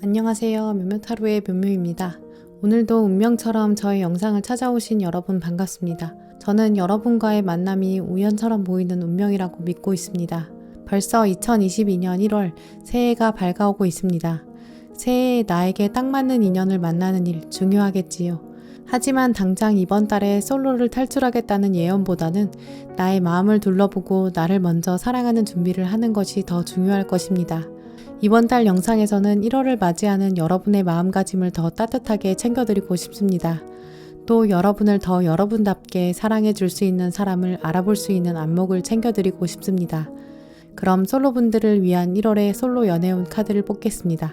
안녕하세요. 묘묘타로의 묘묘입니다. 오늘도 운명처럼 저의 영상을 찾아오신 여러분 반갑습니다. 저는 여러분과의 만남이 우연처럼 보이는 운명이라고 믿고 있습니다. 벌써 2022년 1월 새해가 밝아오고 있습니다. 새해에 나에게 딱 맞는 인연을 만나는 일 중요하겠지요. 하지만 당장 이번 달에 솔로를 탈출하겠다는 예언보다는 나의 마음을 둘러보고 나를 먼저 사랑하는 준비를 하는 것이 더 중요할 것입니다. 이번 달 영상에서는 1월을 맞이하는 여러분의 마음가짐을 더 따뜻하게 챙겨드리고 싶습니다. 또 여러분을 더 여러분답게 사랑해 줄 수 있는 사람을 알아볼 수 있는 안목을 챙겨드리고 싶습니다. 그럼 솔로분들을 위한 1월의 솔로 연애운 카드를 뽑겠습니다.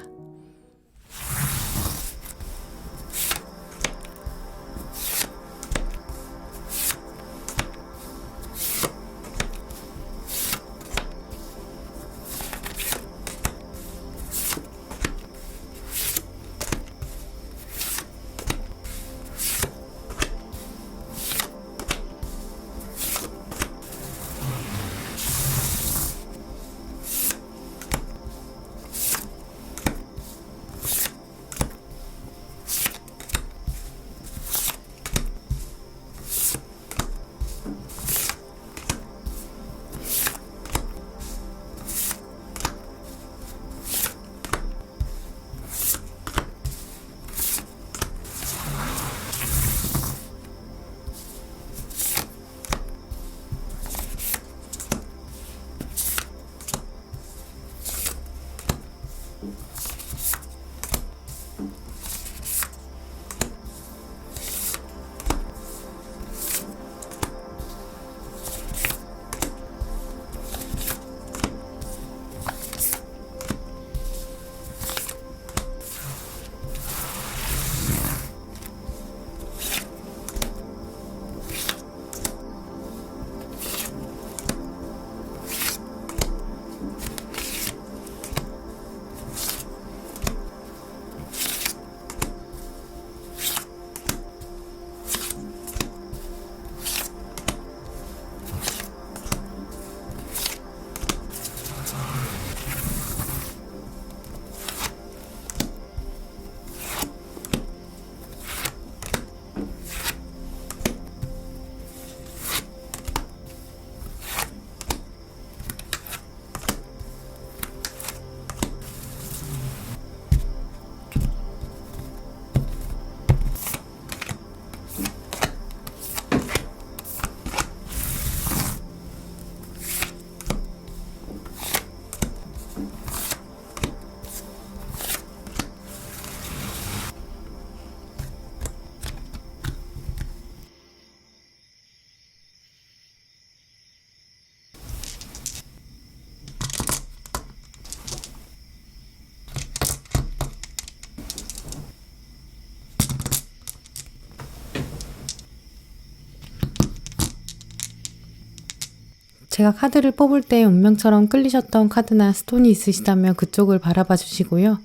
제가 카드를 뽑을 때 운명처럼 끌리셨던 카드나 스톤이 있으시다면 그쪽을 바라봐 주시고요.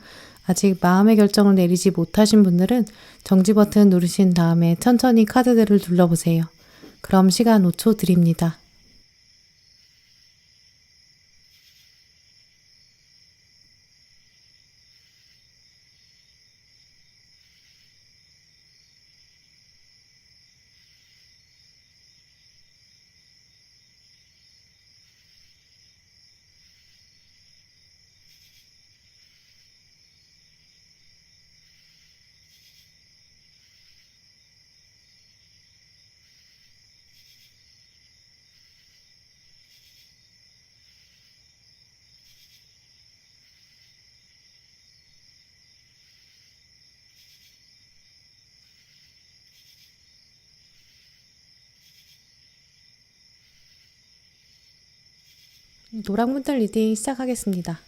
아직 마음의 결정을 내리지 못하신 분들은 정지 버튼 누르신 다음에 천천히 카드들을 둘러보세요. 그럼 시간 5초 드립니다. 노랑분들 리딩 시작하겠습니다.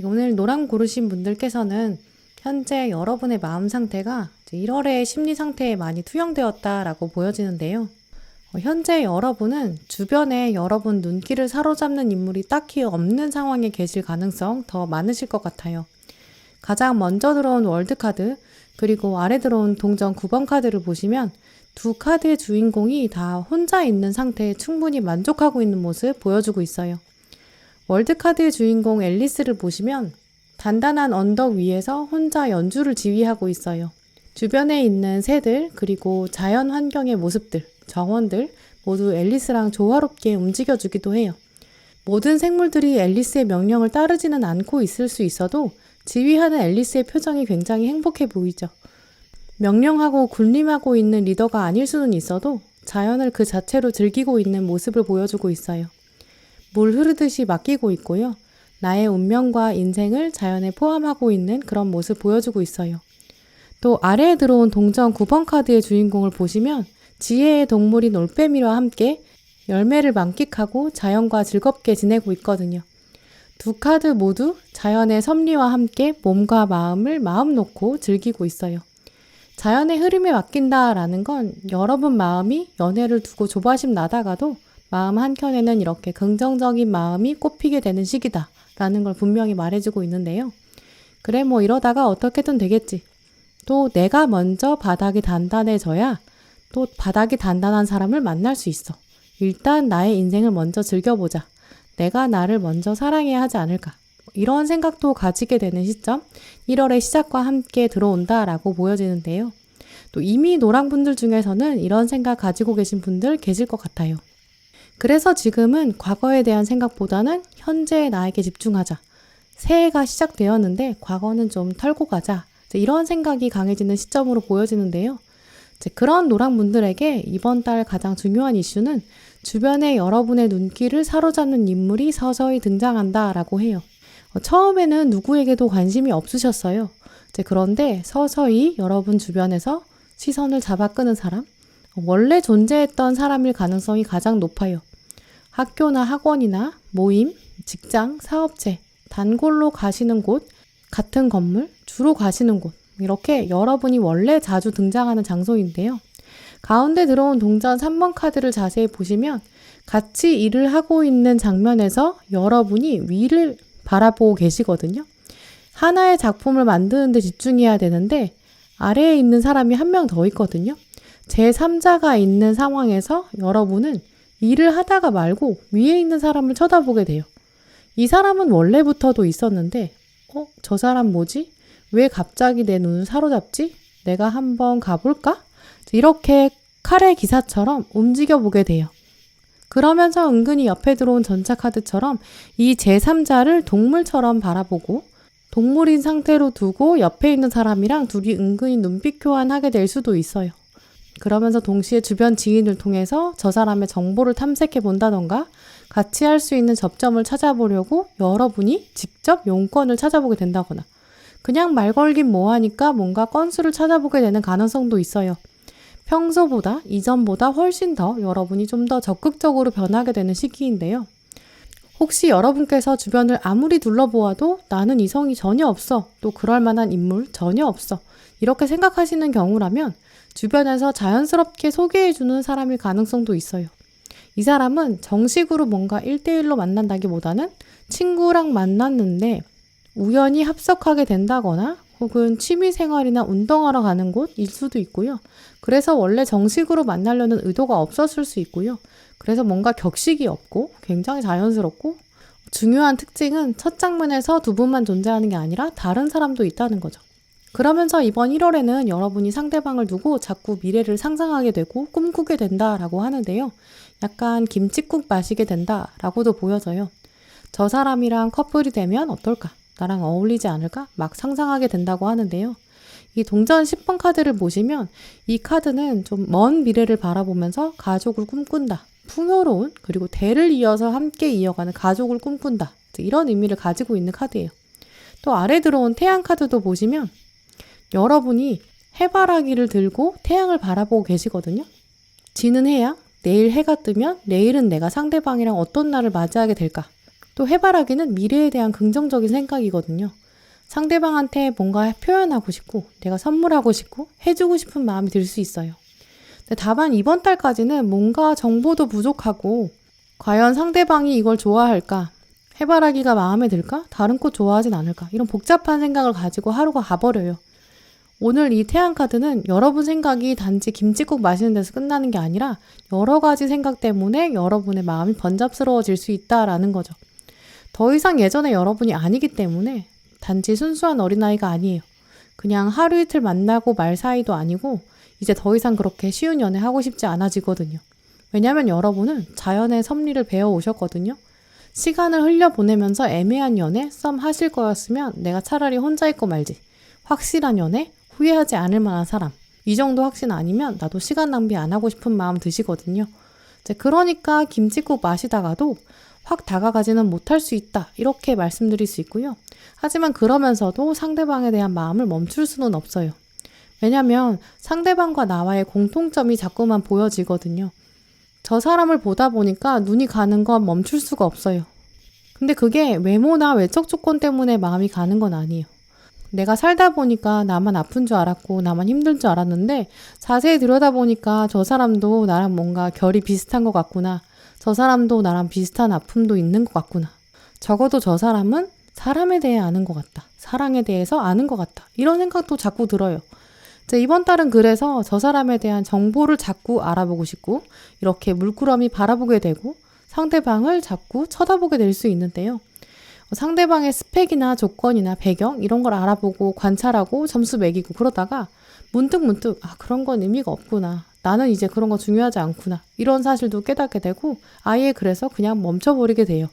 오늘 노랑 고르신 분들께서는 현재 여러분의 마음 상태가 1월의 심리 상태에 많이 투영되었다라고 보여지는데요. 현재 여러분은 주변에 여러분 눈길을 사로잡는 인물이 딱히 없는 상황에 계실 가능성 더 많으실 것 같아요. 가장 먼저 들어온 월드카드, 그리고 아래 들어온 동전 9번 카드를 보시면 두 카드의 주인공이 다 혼자 있는 상태에 충분히 만족하고 있는 모습 보여주고 있어요. 월드카드의 주인공 앨리스를 보시면 단단한 언덕 위에서 혼자 연주를 지휘하고 있어요. 주변에 있는 새들, 그리고 자연 환경의 모습들, 정원들 모두 앨리스랑 조화롭게 움직여주기도 해요. 모든 생물들이 앨리스의 명령을 따르지는 않고 있을 수 있어도 지휘하는 앨리스의 표정이 굉장히 행복해 보이죠. 명령하고 군림하고 있는 리더가 아닐 수는 있어도 자연을 그 자체로 즐기고 있는 모습을 보여주고 있어요. 물 흐르듯이 맡기고 있고요. 나의 운명과 인생을 자연에 포함하고 있는 그런 모습 보여주고 있어요. 또 아래에 들어온 동전 9번 카드의 주인공을 보시면 지혜의 동물인 올빼미와 함께 열매를 만끽하고 자연과 즐겁게 지내고 있거든요. 두 카드 모두 자연의 섭리와 함께 몸과 마음을 마음 놓고 즐기고 있어요. 자연의 흐름에 맡긴다라는 건 여러분 마음이 연애를 두고 조바심 나다가도 마음 한켠에는 이렇게 긍정적인 마음이 꽃피게 되는 시기다 라는 걸 분명히 말해주고 있는데요. 그래 뭐 이러다가 어떻게든 되겠지. 또 내가 먼저 바닥이 단단해져야 또 바닥이 단단한 사람을 만날 수 있어. 일단 나의 인생을 먼저 즐겨보자. 내가 나를 먼저 사랑해야 하지 않을까. 이런 생각도 가지게 되는 시점 1월의 시작과 함께 들어온다라고 보여지는데요. 또 이미 노랑분들 중에서는 이런 생각 가지고 계신 분들 계실 것 같아요. 그래서 지금은 과거에 대한 생각보다는 현재의 나에게 집중하자. 새해가 시작되었는데 과거는 좀 털고 가자. 이런 생각이 강해지는 시점으로 보여지는데요. 그런 노랑분들에게 이번 달 가장 중요한 이슈는 주변에 여러분의 눈길을 사로잡는 인물이 서서히 등장한다라고 해요. 처음에는 누구에게도 관심이 없으셨어요. 그런데 서서히 여러분 주변에서 시선을 잡아 끄는 사람, 원래 존재했던 사람일 가능성이 가장 높아요. 학교나 학원이나 모임, 직장, 사업체, 단골로 가시는 곳, 같은 건물, 주로 가시는 곳, 이렇게 여러분이 원래 자주 등장하는 장소인데요. 가운데 들어온 동전 3번 카드를 자세히 보시면 같이 일을 하고 있는 장면에서 여러분이 위를 바라보고 계시거든요. 하나의 작품을 만드는 데 집중해야 되는데 아래에 있는 사람이 한 명 더 있거든요. 제3자가 있는 상황에서 여러분은 일을 하다가 말고 위에 있는 사람을 쳐다보게 돼요. 이 사람은 원래부터도 있었는데 저 사람 뭐지? 왜 갑자기 내 눈을 사로잡지? 내가 한번 가볼까? 이렇게 칼의 기사처럼 움직여 보게 돼요. 그러면서 은근히 옆에 들어온 전차 카드처럼 이 제3자를 동물처럼 바라보고 동물인 상태로 두고 옆에 있는 사람이랑 둘이 은근히 눈빛 교환하게 될 수도 있어요. 그러면서 동시에 주변 지인을 통해서 저 사람의 정보를 탐색해 본다던가 같이 할 수 있는 접점을 찾아보려고 여러분이 직접 용건을 찾아보게 된다거나 그냥 말 걸긴 뭐하니까 뭔가 건수를 찾아보게 되는 가능성도 있어요. 평소보다 이전보다 훨씬 더 여러분이 좀 더 적극적으로 변하게 되는 시기인데요. 혹시 여러분께서 주변을 아무리 둘러보아도 나는 이성이 전혀 없어, 또 그럴 만한 인물 전혀 없어 이렇게 생각하시는 경우라면 주변에서 자연스럽게 소개해주는 사람일 가능성도 있어요. 이 사람은 정식으로 뭔가 1대1로 만난다기보다는 친구랑 만났는데 우연히 합석하게 된다거나 혹은 취미생활이나 운동하러 가는 곳일 수도 있고요. 그래서 원래 정식으로 만나려는 의도가 없었을 수 있고요. 그래서 뭔가 격식이 없고 굉장히 자연스럽고 중요한 특징은 첫 장면에서 두 분만 존재하는 게 아니라 다른 사람도 있다는 거죠. 그러면서 이번 1월에는 여러분이 상대방을 두고 자꾸 미래를 상상하게 되고 꿈꾸게 된다라고 하는데요. 약간 김칫국 마시게 된다라고도 보여져요. 저 사람이랑 커플이 되면 어떨까? 나랑 어울리지 않을까? 막 상상하게 된다고 하는데요. 이 동전 10번 카드를 보시면 이 카드는 좀 먼 미래를 바라보면서 가족을 꿈꾼다. 풍요로운 그리고 대를 이어서 함께 이어가는 가족을 꿈꾼다. 이런 의미를 가지고 있는 카드예요. 또 아래 들어온 태양 카드도 보시면 여러분이 해바라기를 들고 태양을 바라보고 계시거든요. 지는 해야 내일 해가 뜨면 내일은 내가 상대방이랑 어떤 날을 맞이하게 될까? 또 해바라기는 미래에 대한 긍정적인 생각이거든요. 상대방한테 뭔가 표현하고 싶고 내가 선물하고 싶고 해주고 싶은 마음이 들 수 있어요. 근데 다만 이번 달까지는 뭔가 정보도 부족하고 과연 상대방이 이걸 좋아할까? 해바라기가 마음에 들까? 다른 꽃 좋아하진 않을까? 이런 복잡한 생각을 가지고 하루가 가버려요. 오늘 이 태양 카드는 여러분 생각이 단지 김칫국 마시는 데서 끝나는 게 아니라 여러 가지 생각 때문에 여러분의 마음이 번잡스러워질 수 있다라는 거죠. 더 이상 예전의 여러분이 아니기 때문에 단지 순수한 어린아이가 아니에요. 그냥 하루 이틀 만나고 말 사이도 아니고 이제 더 이상 그렇게 쉬운 연애 하고 싶지 않아지거든요. 왜냐면 여러분은 자연의 섭리를 배워오셨거든요. 시간을 흘려보내면서 애매한 연애, 썸 하실 거였으면 내가 차라리 혼자 있고 말지. 확실한 연애, 후회하지 않을 만한 사람. 이 정도 확신 아니면 나도 시간 낭비 안 하고 싶은 마음 드시거든요. 그러니까 김칫국 마시다가도 확 다가가지는 못할 수 있다. 이렇게 말씀드릴 수 있고요. 하지만 그러면서도 상대방에 대한 마음을 멈출 수는 없어요. 왜냐면 상대방과 나와의 공통점이 자꾸만 보여지거든요. 저 사람을 보다 보니까 눈이 가는 건 멈출 수가 없어요. 근데 그게 외모나 외적 조건 때문에 마음이 가는 건 아니에요. 내가 살다 보니까 나만 아픈 줄 알았고 나만 힘든 줄 알았는데 자세히 들여다보니까 저 사람도 나랑 뭔가 결이 비슷한 것 같구나. 저 사람도 나랑 비슷한 아픔도 있는 것 같구나. 적어도 저 사람은 사람에 대해 아는 것 같다. 사랑에 대해서 아는 것 같다. 이런 생각도 자꾸 들어요. 이번 달은 그래서 저 사람에 대한 정보를 자꾸 알아보고 싶고 이렇게 물끄러미 바라보게 되고 상대방을 자꾸 쳐다보게 될 수 있는데요. 상대방의 스펙이나 조건이나 배경 이런 걸 알아보고 관찰하고 점수 매기고 그러다가 문득 그런 건 의미가 없구나. 나는 이제 그런 거 중요하지 않구나. 이런 사실도 깨닫게 되고 아예 그래서 그냥 멈춰버리게 돼요.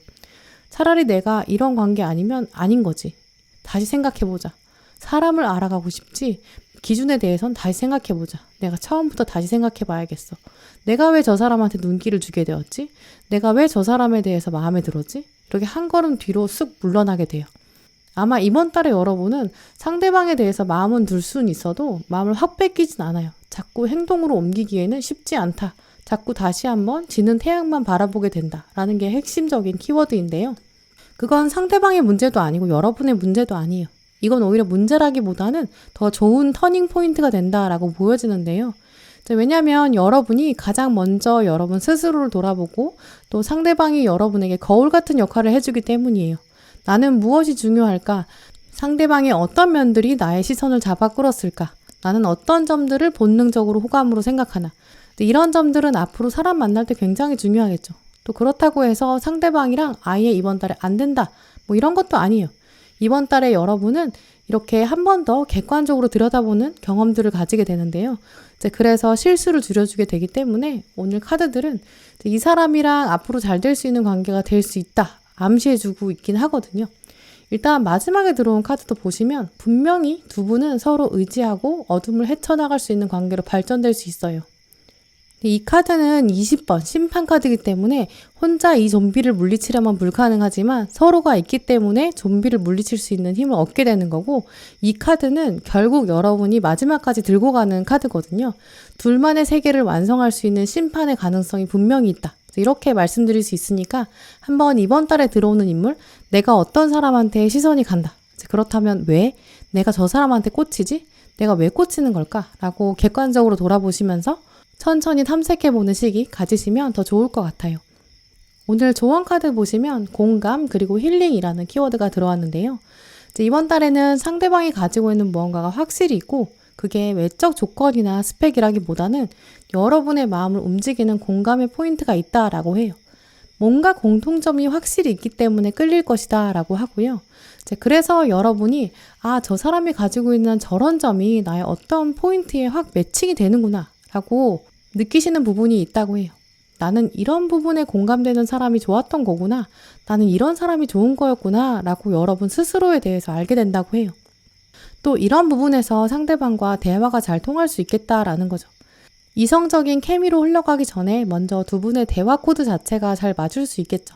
차라리 내가 이런 관계 아니면 아닌 거지. 다시 생각해보자. 사람을 알아가고 싶지 기준에 대해선 다시 생각해보자. 내가 처음부터 다시 생각해봐야겠어. 내가 왜 저 사람한테 눈길을 주게 되었지? 내가 왜 저 사람에 대해서 마음에 들었지? 이렇게 한 걸음 뒤로 쓱 물러나게 돼요. 아마 이번 달에 여러분은 상대방에 대해서 마음은 둘 수는 있어도 마음을 확 뺏기진 않아요. 자꾸 행동으로 옮기기에는 쉽지 않다. 자꾸 다시 한번 지는 태양만 바라보게 된다라는 게 핵심적인 키워드인데요. 그건 상대방의 문제도 아니고 여러분의 문제도 아니에요. 이건 오히려 문제라기보다는 더 좋은 터닝 포인트가 된다라고 보여지는데요. 왜냐하면 여러분이 가장 먼저 여러분 스스로를 돌아보고 또 상대방이 여러분에게 거울 같은 역할을 해주기 때문이에요. 나는 무엇이 중요할까? 상대방의 어떤 면들이 나의 시선을 잡아 끌었을까? 나는 어떤 점들을 본능적으로 호감으로 생각하나? 이런 점들은 앞으로 사람 만날 때 굉장히 중요하겠죠. 또 그렇다고 해서 상대방이랑 아예 이번 달에 안 된다. 이런 것도 아니에요. 이번 달에 여러분은 이렇게 한 번 더 객관적으로 들여다보는 경험들을 가지게 되는데요. 그래서 실수를 줄여주게 되기 때문에 오늘 카드들은 이 사람이랑 앞으로 잘 될 수 있는 관계가 될 수 있다. 암시해주고 있긴 하거든요. 일단 마지막에 들어온 카드도 보시면 분명히 두 분은 서로 의지하고 어둠을 헤쳐나갈 수 있는 관계로 발전될 수 있어요. 이 카드는 20번 심판 카드이기 때문에 혼자 이 좀비를 물리치려면 불가능하지만 서로가 있기 때문에 좀비를 물리칠 수 있는 힘을 얻게 되는 거고 이 카드는 결국 여러분이 마지막까지 들고 가는 카드거든요. 둘만의 세계를 완성할 수 있는 심판의 가능성이 분명히 있다. 이렇게 말씀드릴 수 있으니까 한번 이번 달에 들어오는 인물 내가 어떤 사람한테 시선이 간다. 그렇다면 왜? 내가 저 사람한테 꽂히지? 내가 왜 꽂히는 걸까? 라고 객관적으로 돌아보시면서 천천히 탐색해보는 시기 가지시면 더 좋을 것 같아요. 오늘 조언 카드 보시면 공감 그리고 힐링이라는 키워드가 들어왔는데요. 이번 달에는 상대방이 가지고 있는 무언가가 확실히 있고 그게 외적 조건이나 스펙이라기보다는 여러분의 마음을 움직이는 공감의 포인트가 있다라고 해요. 뭔가 공통점이 확실히 있기 때문에 끌릴 것이다 라고 하고요. 그래서 여러분이 저 사람이 가지고 있는 저런 점이 나의 어떤 포인트에 확 매칭이 되는구나 라고 느끼시는 부분이 있다고 해요. 나는 이런 부분에 공감되는 사람이 좋았던 거구나. 나는 이런 사람이 좋은 거였구나 라고 여러분 스스로에 대해서 알게 된다고 해요. 또 이런 부분에서 상대방과 대화가 잘 통할 수 있겠다라는 거죠. 이성적인 케미로 흘러가기 전에 먼저 두 분의 대화 코드 자체가 잘 맞을 수 있겠죠.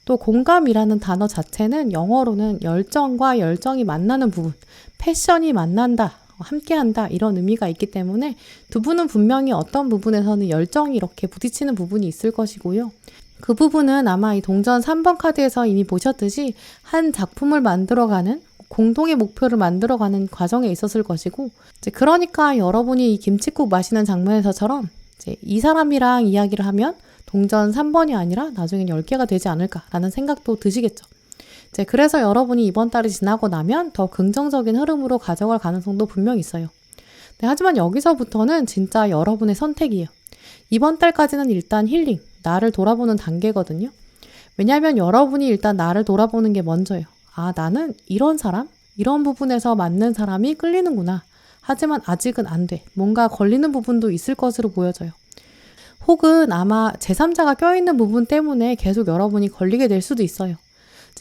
또 공감이라는 단어 자체는 영어로는 열정과 열정이 만나는 부분, 패션이 만난다, 함께한다 이런 의미가 있기 때문에 두 분은 분명히 어떤 부분에서는 열정이 이렇게 부딪히는 부분이 있을 것이고요. 그 부분은 아마 이 동전 3번 카드에서 이미 보셨듯이 한 작품을 만들어가는 공동의 목표를 만들어가는 과정에 있었을 것이고 그러니까 여러분이 이 김칫국 마시는 장면에서처럼 이제 이 사람이랑 이야기를 하면 동전 3번이 아니라 나중엔 10개가 되지 않을까라는 생각도 드시겠죠. 이제 그래서 여러분이 이번 달이 지나고 나면 더 긍정적인 흐름으로 가져갈 가능성도 분명히 있어요. 네, 하지만 여기서부터는 진짜 여러분의 선택이에요. 이번 달까지는 일단 힐링, 나를 돌아보는 단계거든요. 왜냐하면 여러분이 일단 나를 돌아보는 게 먼저예요. 아, 나는 이런 사람, 이런 부분에서 맞는 사람이 끌리는구나. 하지만 아직은 안 돼. 뭔가 걸리는 부분도 있을 것으로 보여져요. 혹은 아마 제3자가 껴있는 부분 때문에 계속 여러분이 걸리게 될 수도 있어요.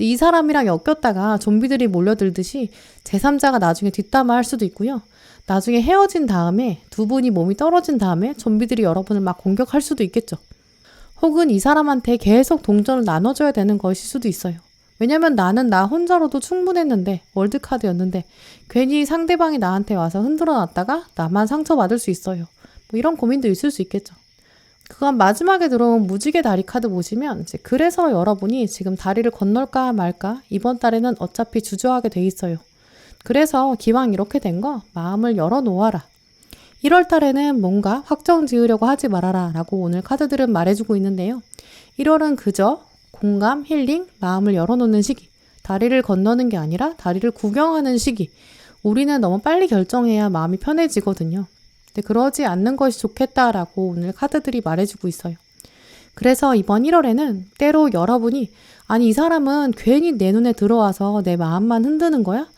이 사람이랑 엮였다가 좀비들이 몰려들듯이 제3자가 나중에 뒷담화할 수도 있고요. 나중에 헤어진 다음에 두 분이 몸이 떨어진 다음에 좀비들이 여러분을 막 공격할 수도 있겠죠. 혹은 이 사람한테 계속 동전을 나눠줘야 되는 것일 수도 있어요. 왜냐면 나는 나 혼자로도 충분했는데, 월드카드였는데 괜히 상대방이 나한테 와서 흔들어 놨다가 나만 상처받을 수 있어요. 뭐 이런 고민도 있을 수 있겠죠. 그건 마지막에 들어온 무지개 다리 카드 보시면 이제 그래서 여러분이 지금 다리를 건널까 말까 이번 달에는 어차피 주저하게 돼 있어요. 그래서 기왕 이렇게 된 거 마음을 열어놓아라. 1월 달에는 뭔가 확정 지으려고 하지 말아라 라고 오늘 카드들은 말해주고 있는데요. 1월은 그저 공감, 힐링, 마음을 열어놓는 시기. 다리를 건너는 게 아니라 다리를 구경하는 시기. 우리는 너무 빨리 결정해야 마음이 편해지거든요. 근데 그러지 않는 것이 좋겠다라고 오늘 카드들이 말해주고 있어요. 그래서 이번 1월에는 때로 여러분이 아니 이 사람은 괜히 내 눈에 들어와서 내 마음만 흔드는 거야?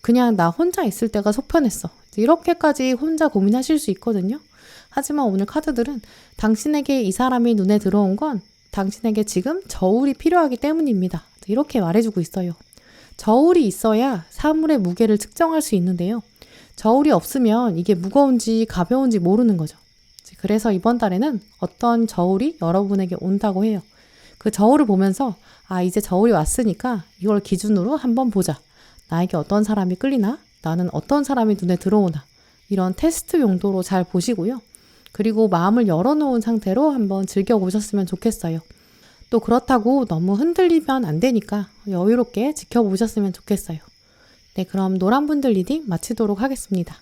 그냥 나 혼자 있을 때가 속편했어. 이렇게까지 혼자 고민하실 수 있거든요. 하지만 오늘 카드들은 당신에게 이 사람이 눈에 들어온 건 당신에게 지금 저울이 필요하기 때문입니다. 이렇게 말해주고 있어요. 저울이 있어야 사물의 무게를 측정할 수 있는데요. 저울이 없으면 이게 무거운지 가벼운지 모르는 거죠. 그래서 이번 달에는 어떤 저울이 여러분에게 온다고 해요. 그 저울을 보면서 아 이제 저울이 왔으니까 이걸 기준으로 한번 보자. 나에게 어떤 사람이 끌리나? 나는 어떤 사람이 눈에 들어오나? 이런 테스트 용도로 잘 보시고요. 그리고 마음을 열어놓은 상태로 한번 즐겨보셨으면 좋겠어요. 또 그렇다고 너무 흔들리면 안 되니까 여유롭게 지켜보셨으면 좋겠어요. 네, 그럼 노란 분들 리딩 마치도록 하겠습니다.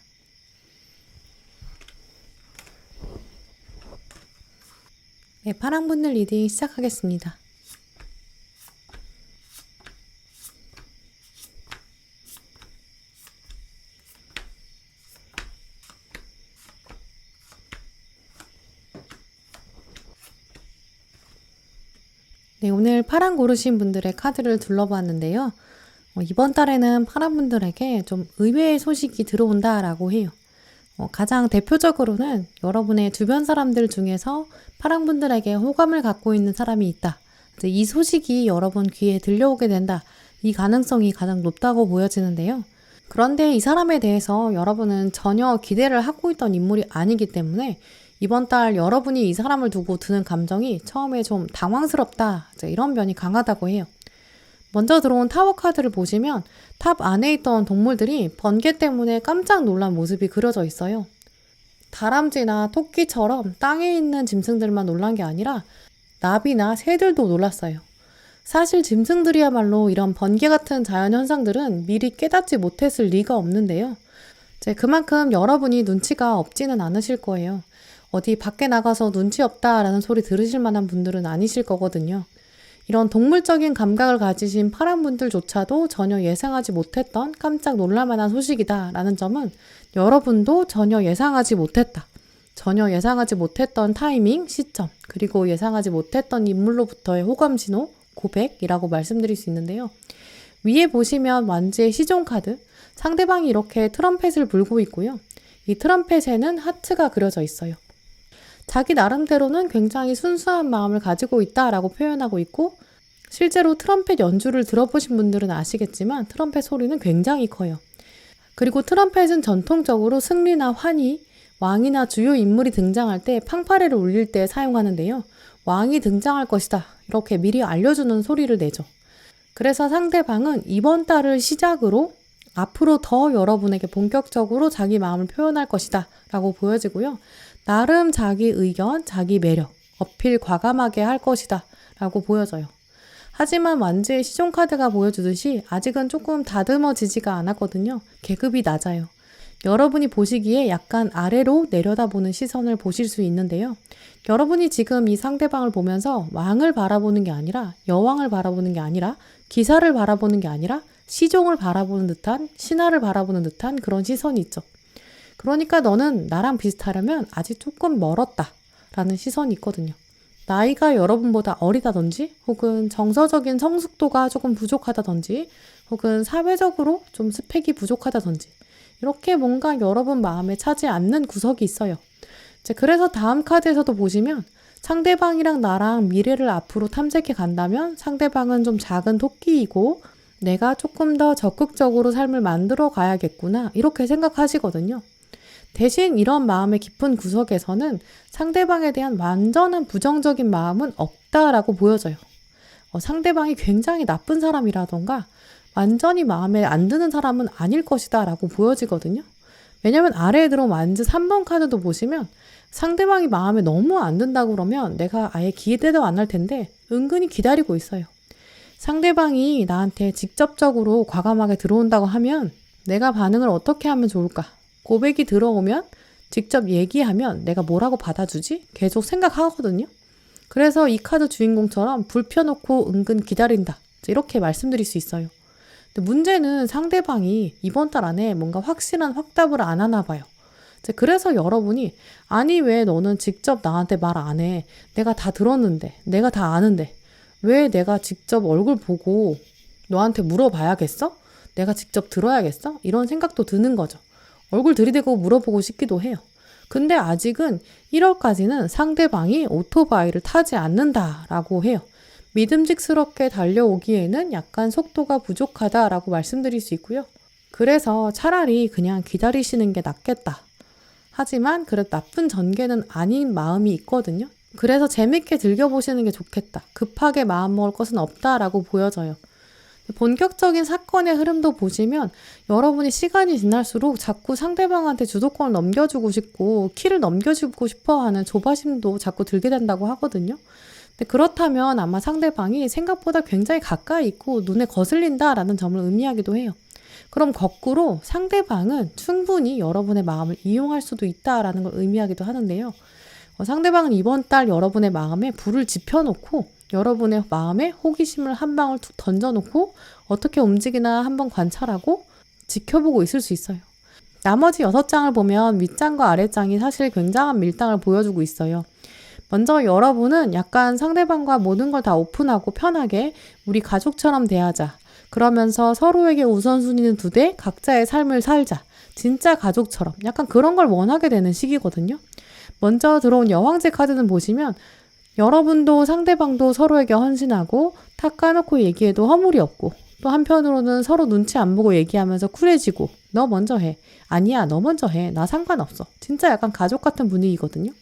네, 파란 분들 리딩 시작하겠습니다. 네, 오늘 파란 고르신 분들의 카드를 둘러봤는데요. 이번 달에는 파란 분들에게 좀 의외의 소식이 들어온다라고 해요. 가장 대표적으로는 여러분의 주변 사람들 중에서 파란 분들에게 호감을 갖고 있는 사람이 있다. 이제 이 소식이 여러분 귀에 들려오게 된다. 이 가능성이 가장 높다고 보여지는데요. 그런데 이 사람에 대해서 여러분은 전혀 기대를 하고 있던 인물이 아니기 때문에 이번 달 여러분이 이 사람을 두고 드는 감정이 처음에 좀 당황스럽다. 이런 면이 강하다고 해요. 먼저 들어온 타워 카드를 보시면 탑 안에 있던 동물들이 번개 때문에 깜짝 놀란 모습이 그려져 있어요. 다람쥐나 토끼처럼 땅에 있는 짐승들만 놀란 게 아니라 나비나 새들도 놀랐어요. 사실 짐승들이야말로 이런 번개 같은 자연현상들은 미리 깨닫지 못했을 리가 없는데요. 그만큼 여러분이 눈치가 없지는 않으실 거예요. 어디 밖에 나가서 눈치 없다라는 소리 들으실 만한 분들은 아니실 거거든요. 이런 동물적인 감각을 가지신 파란 분들조차도 전혀 예상하지 못했던 깜짝 놀랄만한 소식이다라는 점은 여러분도 전혀 예상하지 못했다. 전혀 예상하지 못했던 타이밍, 시점, 그리고 예상하지 못했던 인물로부터의 호감 신호, 고백이라고 말씀드릴 수 있는데요. 위에 보시면 완지의 시종 카드, 상대방이 이렇게 트럼펫을 불고 있고요. 이 트럼펫에는 하트가 그려져 있어요. 자기 나름대로는 굉장히 순수한 마음을 가지고 있다라고 표현하고 있고 실제로 트럼펫 연주를 들어보신 분들은 아시겠지만 트럼펫 소리는 굉장히 커요. 그리고 트럼펫은 전통적으로 승리나 환희, 왕이나 주요 인물이 등장할 때 팡파레를 울릴 때 사용하는데요. 왕이 등장할 것이다. 이렇게 미리 알려주는 소리를 내죠. 그래서 상대방은 이번 달을 시작으로 앞으로 더 여러분에게 본격적으로 자기 마음을 표현할 것이다 라고 보여지고요. 나름 자기 의견, 자기 매력, 어필 과감하게 할 것이다 라고 보여져요. 하지만 완지의 시종 카드가 보여주듯이 아직은 조금 다듬어지지가 않았거든요. 계급이 낮아요. 여러분이 보시기에 약간 아래로 내려다보는 시선을 보실 수 있는데요. 여러분이 지금 이 상대방을 보면서 왕을 바라보는 게 아니라, 여왕을 바라보는 게 아니라, 기사를 바라보는 게 아니라 시종을 바라보는 듯한, 신하를 바라보는 듯한 그런 시선이 있죠. 그러니까 너는 나랑 비슷하려면 아직 조금 멀었다 라는 시선이 있거든요. 나이가 여러분보다 어리다든지, 혹은 정서적인 성숙도가 조금 부족하다든지, 혹은 사회적으로 좀 스펙이 부족하다든지, 이렇게 뭔가 여러분 마음에 차지 않는 구석이 있어요. 그래서 다음 카드에서도 보시면 상대방이랑 나랑 미래를 앞으로 탐색해 간다면 상대방은 좀 작은 토끼이고 내가 조금 더 적극적으로 삶을 만들어 가야겠구나, 이렇게 생각하시거든요. 대신 이런 마음의 깊은 구석에서는 상대방에 대한 완전한 부정적인 마음은 없다라고 보여져요. 상대방이 굉장히 나쁜 사람이라던가 완전히 마음에 안 드는 사람은 아닐 것이다 라고 보여지거든요. 왜냐면 아래에 들어온 완즈 3번 카드도 보시면 상대방이 마음에 너무 안 든다고 그러면 내가 아예 기대도 안 할 텐데 은근히 기다리고 있어요. 상대방이 나한테 직접적으로 과감하게 들어온다고 하면 내가 반응을 어떻게 하면 좋을까? 고백이 들어오면 직접 얘기하면 내가 뭐라고 받아주지? 계속 생각하거든요. 그래서 이 카드 주인공처럼 불 펴놓고 은근 기다린다, 이렇게 말씀드릴 수 있어요. 근데 문제는 상대방이 이번 달 안에 뭔가 확실한 확답을 안 하나 봐요. 그래서 여러분이 아니 왜 너는 직접 나한테 말 안 해? 내가 다 들었는데, 내가 다 아는데 왜 내가 직접 얼굴 보고 너한테 물어봐야겠어? 내가 직접 들어야겠어? 이런 생각도 드는 거죠. 얼굴 들이대고 물어보고 싶기도 해요. 근데 아직은 1월까지는 상대방이 오토바이를 타지 않는다라고 해요. 믿음직스럽게 달려오기에는 약간 속도가 부족하다라고 말씀드릴 수 있고요. 그래서 차라리 그냥 기다리시는 게 낫겠다. 하지만 그래도 나쁜 전개는 아닌 마음이 있거든요. 그래서 재밌게 즐겨보시는 게 좋겠다. 급하게 마음먹을 것은 없다라고 보여져요. 본격적인 사건의 흐름도 보시면 여러분이 시간이 지날수록 자꾸 상대방한테 주도권을 넘겨주고 싶고 키를 넘겨주고 싶어하는 조바심도 자꾸 들게 된다고 하거든요. 근데 그렇다면 아마 상대방이 생각보다 굉장히 가까이 있고 눈에 거슬린다라는 점을 의미하기도 해요. 그럼 거꾸로 상대방은 충분히 여러분의 마음을 이용할 수도 있다라는 걸 의미하기도 하는데요. 상대방은 이번 달 여러분의 마음에 불을 지펴놓고 여러분의 마음에 호기심을 한 방울 툭 던져놓고 어떻게 움직이나 한번 관찰하고 지켜보고 있을 수 있어요. 나머지 6장을 보면 윗장과 아랫장이 사실 굉장한 밀당을 보여주고 있어요. 먼저 여러분은 약간 상대방과 모든 걸 다 오픈하고 편하게 우리 가족처럼 대하자. 그러면서 서로에게 우선순위는 두되 각자의 삶을 살자. 진짜 가족처럼 약간 그런 걸 원하게 되는 시기거든요. 먼저 들어온 여왕제 카드는 보시면 여러분도 상대방도 서로에게 헌신하고 탁 까놓고 얘기해도 허물이 없고 또 한편으로는 서로 눈치 안 보고 얘기하면서 쿨해지고 너 먼저 해. 아니야 너 먼저 해. 나 상관없어. 진짜 약간 가족 같은 분위기거든요.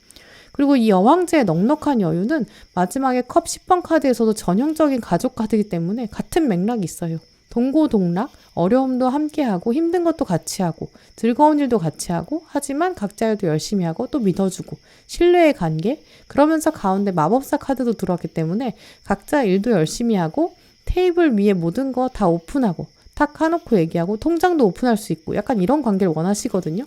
그리고 이 여왕제의 넉넉한 여유는 마지막에 컵 10번 카드에서도 전형적인 가족 카드이기 때문에 같은 맥락이 있어요. 동고동락, 어려움도 함께하고 힘든 것도 같이 하고 즐거운 일도 같이 하고 하지만 각자 일도 열심히 하고 또 믿어주고 신뢰의 관계, 그러면서 가운데 마법사 카드도 들어왔기 때문에 각자 일도 열심히 하고 테이블 위에 모든 거 다 오픈하고 탁 까놓고 얘기하고 통장도 오픈할 수 있고 약간 이런 관계를 원하시거든요.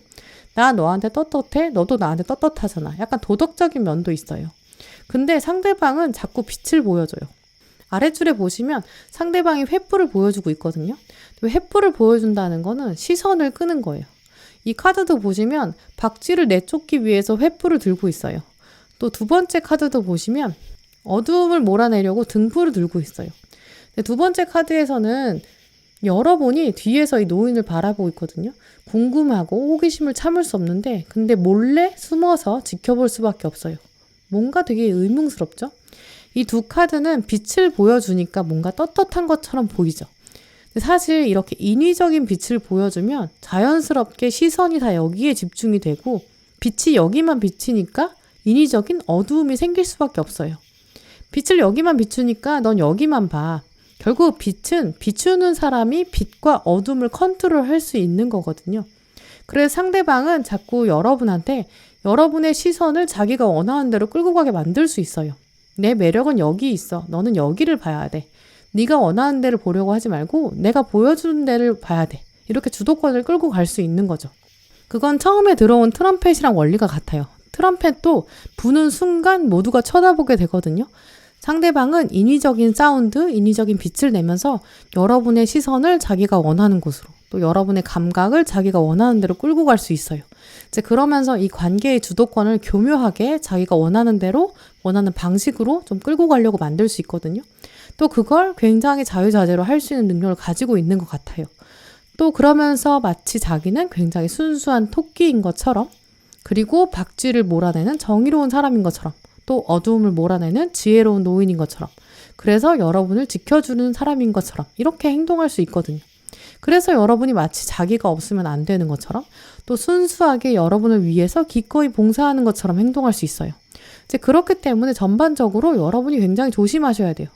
나 너한테 떳떳해? 너도 나한테 떳떳하잖아. 약간 도덕적인 면도 있어요. 근데 상대방은 자꾸 빛을 보여줘요. 아랫줄에 보시면 상대방이 횃불을 보여주고 있거든요. 횃불을 보여준다는 거는 시선을 끄는 거예요. 이 카드도 보시면 박쥐를 내쫓기 위해서 횃불을 들고 있어요. 또 두 번째 카드도 보시면 어두움을 몰아내려고 등불을 들고 있어요. 근데 두 번째 카드에서는 여러분이 뒤에서 이 노인을 바라보고 있거든요. 궁금하고 호기심을 참을 수 없는데 근데 몰래 숨어서 지켜볼 수밖에 없어요. 뭔가 되게 의문스럽죠? 이 두 카드는 빛을 보여주니까 뭔가 떳떳한 것처럼 보이죠. 근데 사실 이렇게 인위적인 빛을 보여주면 자연스럽게 시선이 다 여기에 집중이 되고 빛이 여기만 비치니까 인위적인 어두움이 생길 수밖에 없어요. 빛을 여기만 비추니까 넌 여기만 봐. 결국 빛은 비추는 사람이 빛과 어둠을 컨트롤할 수 있는 거거든요. 그래서 상대방은 자꾸 여러분한테 여러분의 시선을 자기가 원하는 대로 끌고 가게 만들 수 있어요. 내 매력은 여기 있어. 너는 여기를 봐야 돼. 네가 원하는 데를 보려고 하지 말고 내가 보여주는 데를 봐야 돼. 이렇게 주도권을 끌고 갈 수 있는 거죠. 그건 처음에 들어온 트럼펫이랑 원리가 같아요. 트럼펫도 부는 순간 모두가 쳐다보게 되거든요. 상대방은 인위적인 사운드, 인위적인 빛을 내면서 여러분의 시선을 자기가 원하는 곳으로, 또 여러분의 감각을 자기가 원하는 대로 끌고 갈 수 있어요. 이제 그러면서 이 관계의 주도권을 교묘하게 자기가 원하는 대로, 원하는 방식으로 좀 끌고 가려고 만들 수 있거든요. 또 그걸 굉장히 자유자재로 할 수 있는 능력을 가지고 있는 것 같아요. 또 그러면서 마치 자기는 굉장히 순수한 토끼인 것처럼, 그리고 박쥐를 몰아내는 정의로운 사람인 것처럼, 또 어두움을 몰아내는 지혜로운 노인인 것처럼, 그래서 여러분을 지켜주는 사람인 것처럼 이렇게 행동할 수 있거든요. 그래서 여러분이 마치 자기가 없으면 안 되는 것처럼, 또 순수하게 여러분을 위해서 기꺼이 봉사하는 것처럼 행동할 수 있어요. 이제 그렇기 때문에 전반적으로 여러분이 굉장히 조심하셔야 돼요.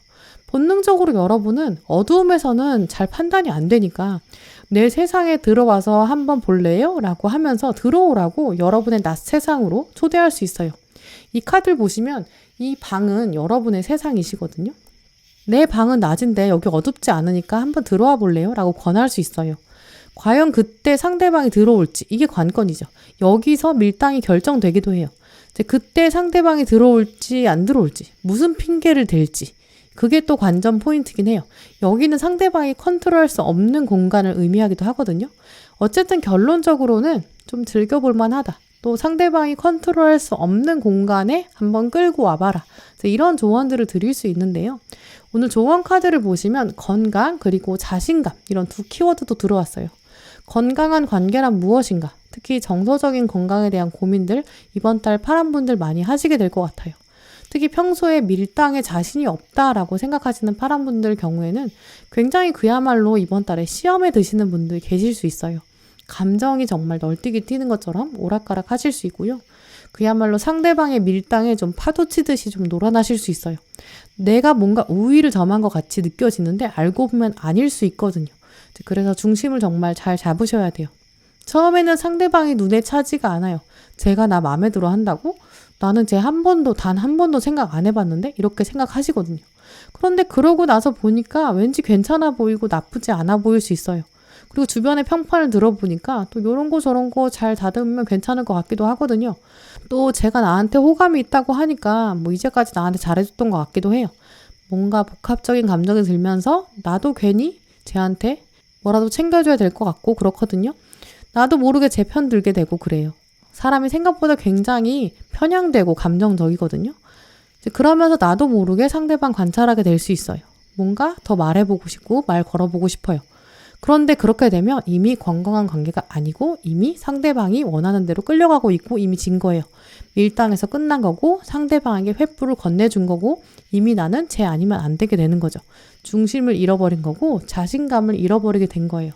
본능적으로 여러분은 어두움에서는 잘 판단이 안 되니까 내 세상에 들어와서 한번 볼래요? 라고 하면서 들어오라고 여러분의 낮 세상으로 초대할 수 있어요. 이 카드를 보시면 이 방은 여러분의 세상이시거든요. 내 방은 낮인데 여기 어둡지 않으니까 한번 들어와 볼래요? 라고 권할 수 있어요. 과연 그때 상대방이 들어올지, 이게 관건이죠. 여기서 밀당이 결정되기도 해요. 이제 그때 상대방이 들어올지 안 들어올지, 무슨 핑계를 댈지, 그게 또 관전 포인트긴 해요. 여기는 상대방이 컨트롤할 수 없는 공간을 의미하기도 하거든요. 어쨌든 결론적으로는 좀 즐겨볼 만하다. 또 상대방이 컨트롤할 수 없는 공간에 한번 끌고 와봐라. 이런 조언들을 드릴 수 있는데요. 오늘 조언 카드를 보시면 건강 그리고 자신감 이런 두 키워드도 들어왔어요. 건강한 관계란 무엇인가? 특히 정서적인 건강에 대한 고민들 이번 달 파란분들 많이 하시게 될 것 같아요. 특히 평소에 밀당에 자신이 없다라고 생각하시는 파란분들 경우에는 굉장히 그야말로 이번 달에 시험에 드시는 분들 계실 수 있어요. 감정이 정말 널뛰기 튀는 것처럼 오락가락 하실 수 있고요. 그야말로 상대방의 밀당에 좀 파도치듯이 좀 놀아나실 수 있어요. 내가 뭔가 우위를 점한 것 같이 느껴지는데 알고 보면 아닐 수 있거든요. 그래서 중심을 정말 잘 잡으셔야 돼요. 처음에는 상대방이 눈에 차지가 않아요. 제가 나 마음에 들어 한다고? 나는 쟤 단 한 번도 생각 안 해봤는데? 이렇게 생각하시거든요. 그런데 그러고 나서 보니까 왠지 괜찮아 보이고 나쁘지 않아 보일 수 있어요. 그리고 주변의 평판을 들어보니까 또 이런 거 저런 거 잘 다듬으면 괜찮을 것 같기도 하거든요. 또 제가 나한테 호감이 있다고 하니까 뭐 이제까지 나한테 잘해줬던 것 같기도 해요. 뭔가 복합적인 감정이 들면서 나도 괜히 쟤한테 뭐라도 챙겨줘야 될 것 같고 그렇거든요. 나도 모르게 제 편 들게 되고 그래요. 사람이 생각보다 굉장히 편향되고 감정적이거든요. 그러면서 나도 모르게 상대방 관찰하게 될 수 있어요. 뭔가 더 말해보고 싶고 말 걸어보고 싶어요. 그런데 그렇게 되면 이미 건강한 관계가 아니고 이미 상대방이 원하는 대로 끌려가고 있고 이미 진 거예요. 밀당에서 끝난 거고 상대방에게 횃불을 건네준 거고 이미 나는 쟤 아니면 안 되게 되는 거죠. 중심을 잃어버린 거고 자신감을 잃어버리게 된 거예요.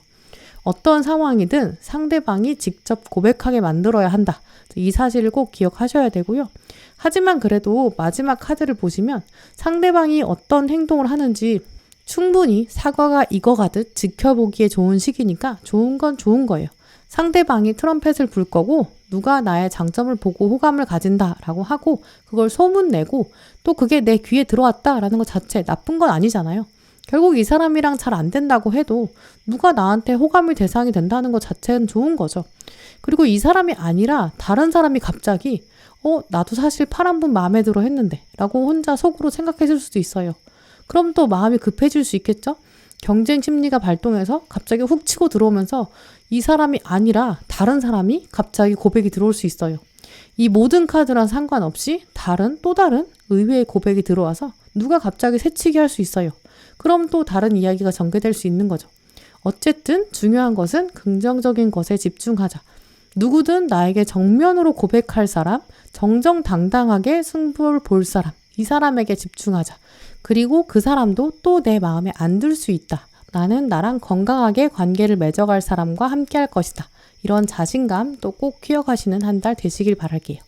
어떤 상황이든 상대방이 직접 고백하게 만들어야 한다. 이 사실을 꼭 기억하셔야 되고요. 하지만 그래도 마지막 카드를 보시면 상대방이 어떤 행동을 하는지 충분히 사과가 익어가듯 지켜보기에 좋은 시기니까 좋은 건 좋은 거예요. 상대방이 트럼펫을 불 거고 누가 나의 장점을 보고 호감을 가진다라고 하고 그걸 소문내고 또 그게 내 귀에 들어왔다라는 것 자체 나쁜 건 아니잖아요. 결국 이 사람이랑 잘 안 된다고 해도 누가 나한테 호감의 대상이 된다는 것 자체는 좋은 거죠. 그리고 이 사람이 아니라 다른 사람이 갑자기 나도 사실 파란분 마음에 들어 했는데 라고 혼자 속으로 생각했을 수도 있어요. 그럼 또 마음이 급해질 수 있겠죠? 경쟁 심리가 발동해서 갑자기 훅 치고 들어오면서 이 사람이 아니라 다른 사람이 갑자기 고백이 들어올 수 있어요. 이 모든 카드랑 상관없이 또 다른 의외의 고백이 들어와서 누가 갑자기 새치기 할 수 있어요. 그럼 또 다른 이야기가 전개될 수 있는 거죠. 어쨌든 중요한 것은 긍정적인 것에 집중하자. 누구든 나에게 정면으로 고백할 사람, 정정당당하게 승부를 볼 사람, 이 사람에게 집중하자. 그리고 그 사람도 또 내 마음에 안 들 수 있다. 나는 나랑 건강하게 관계를 맺어갈 사람과 함께 할 것이다. 이런 자신감 또 꼭 키워가시는 한 달 되시길 바랄게요.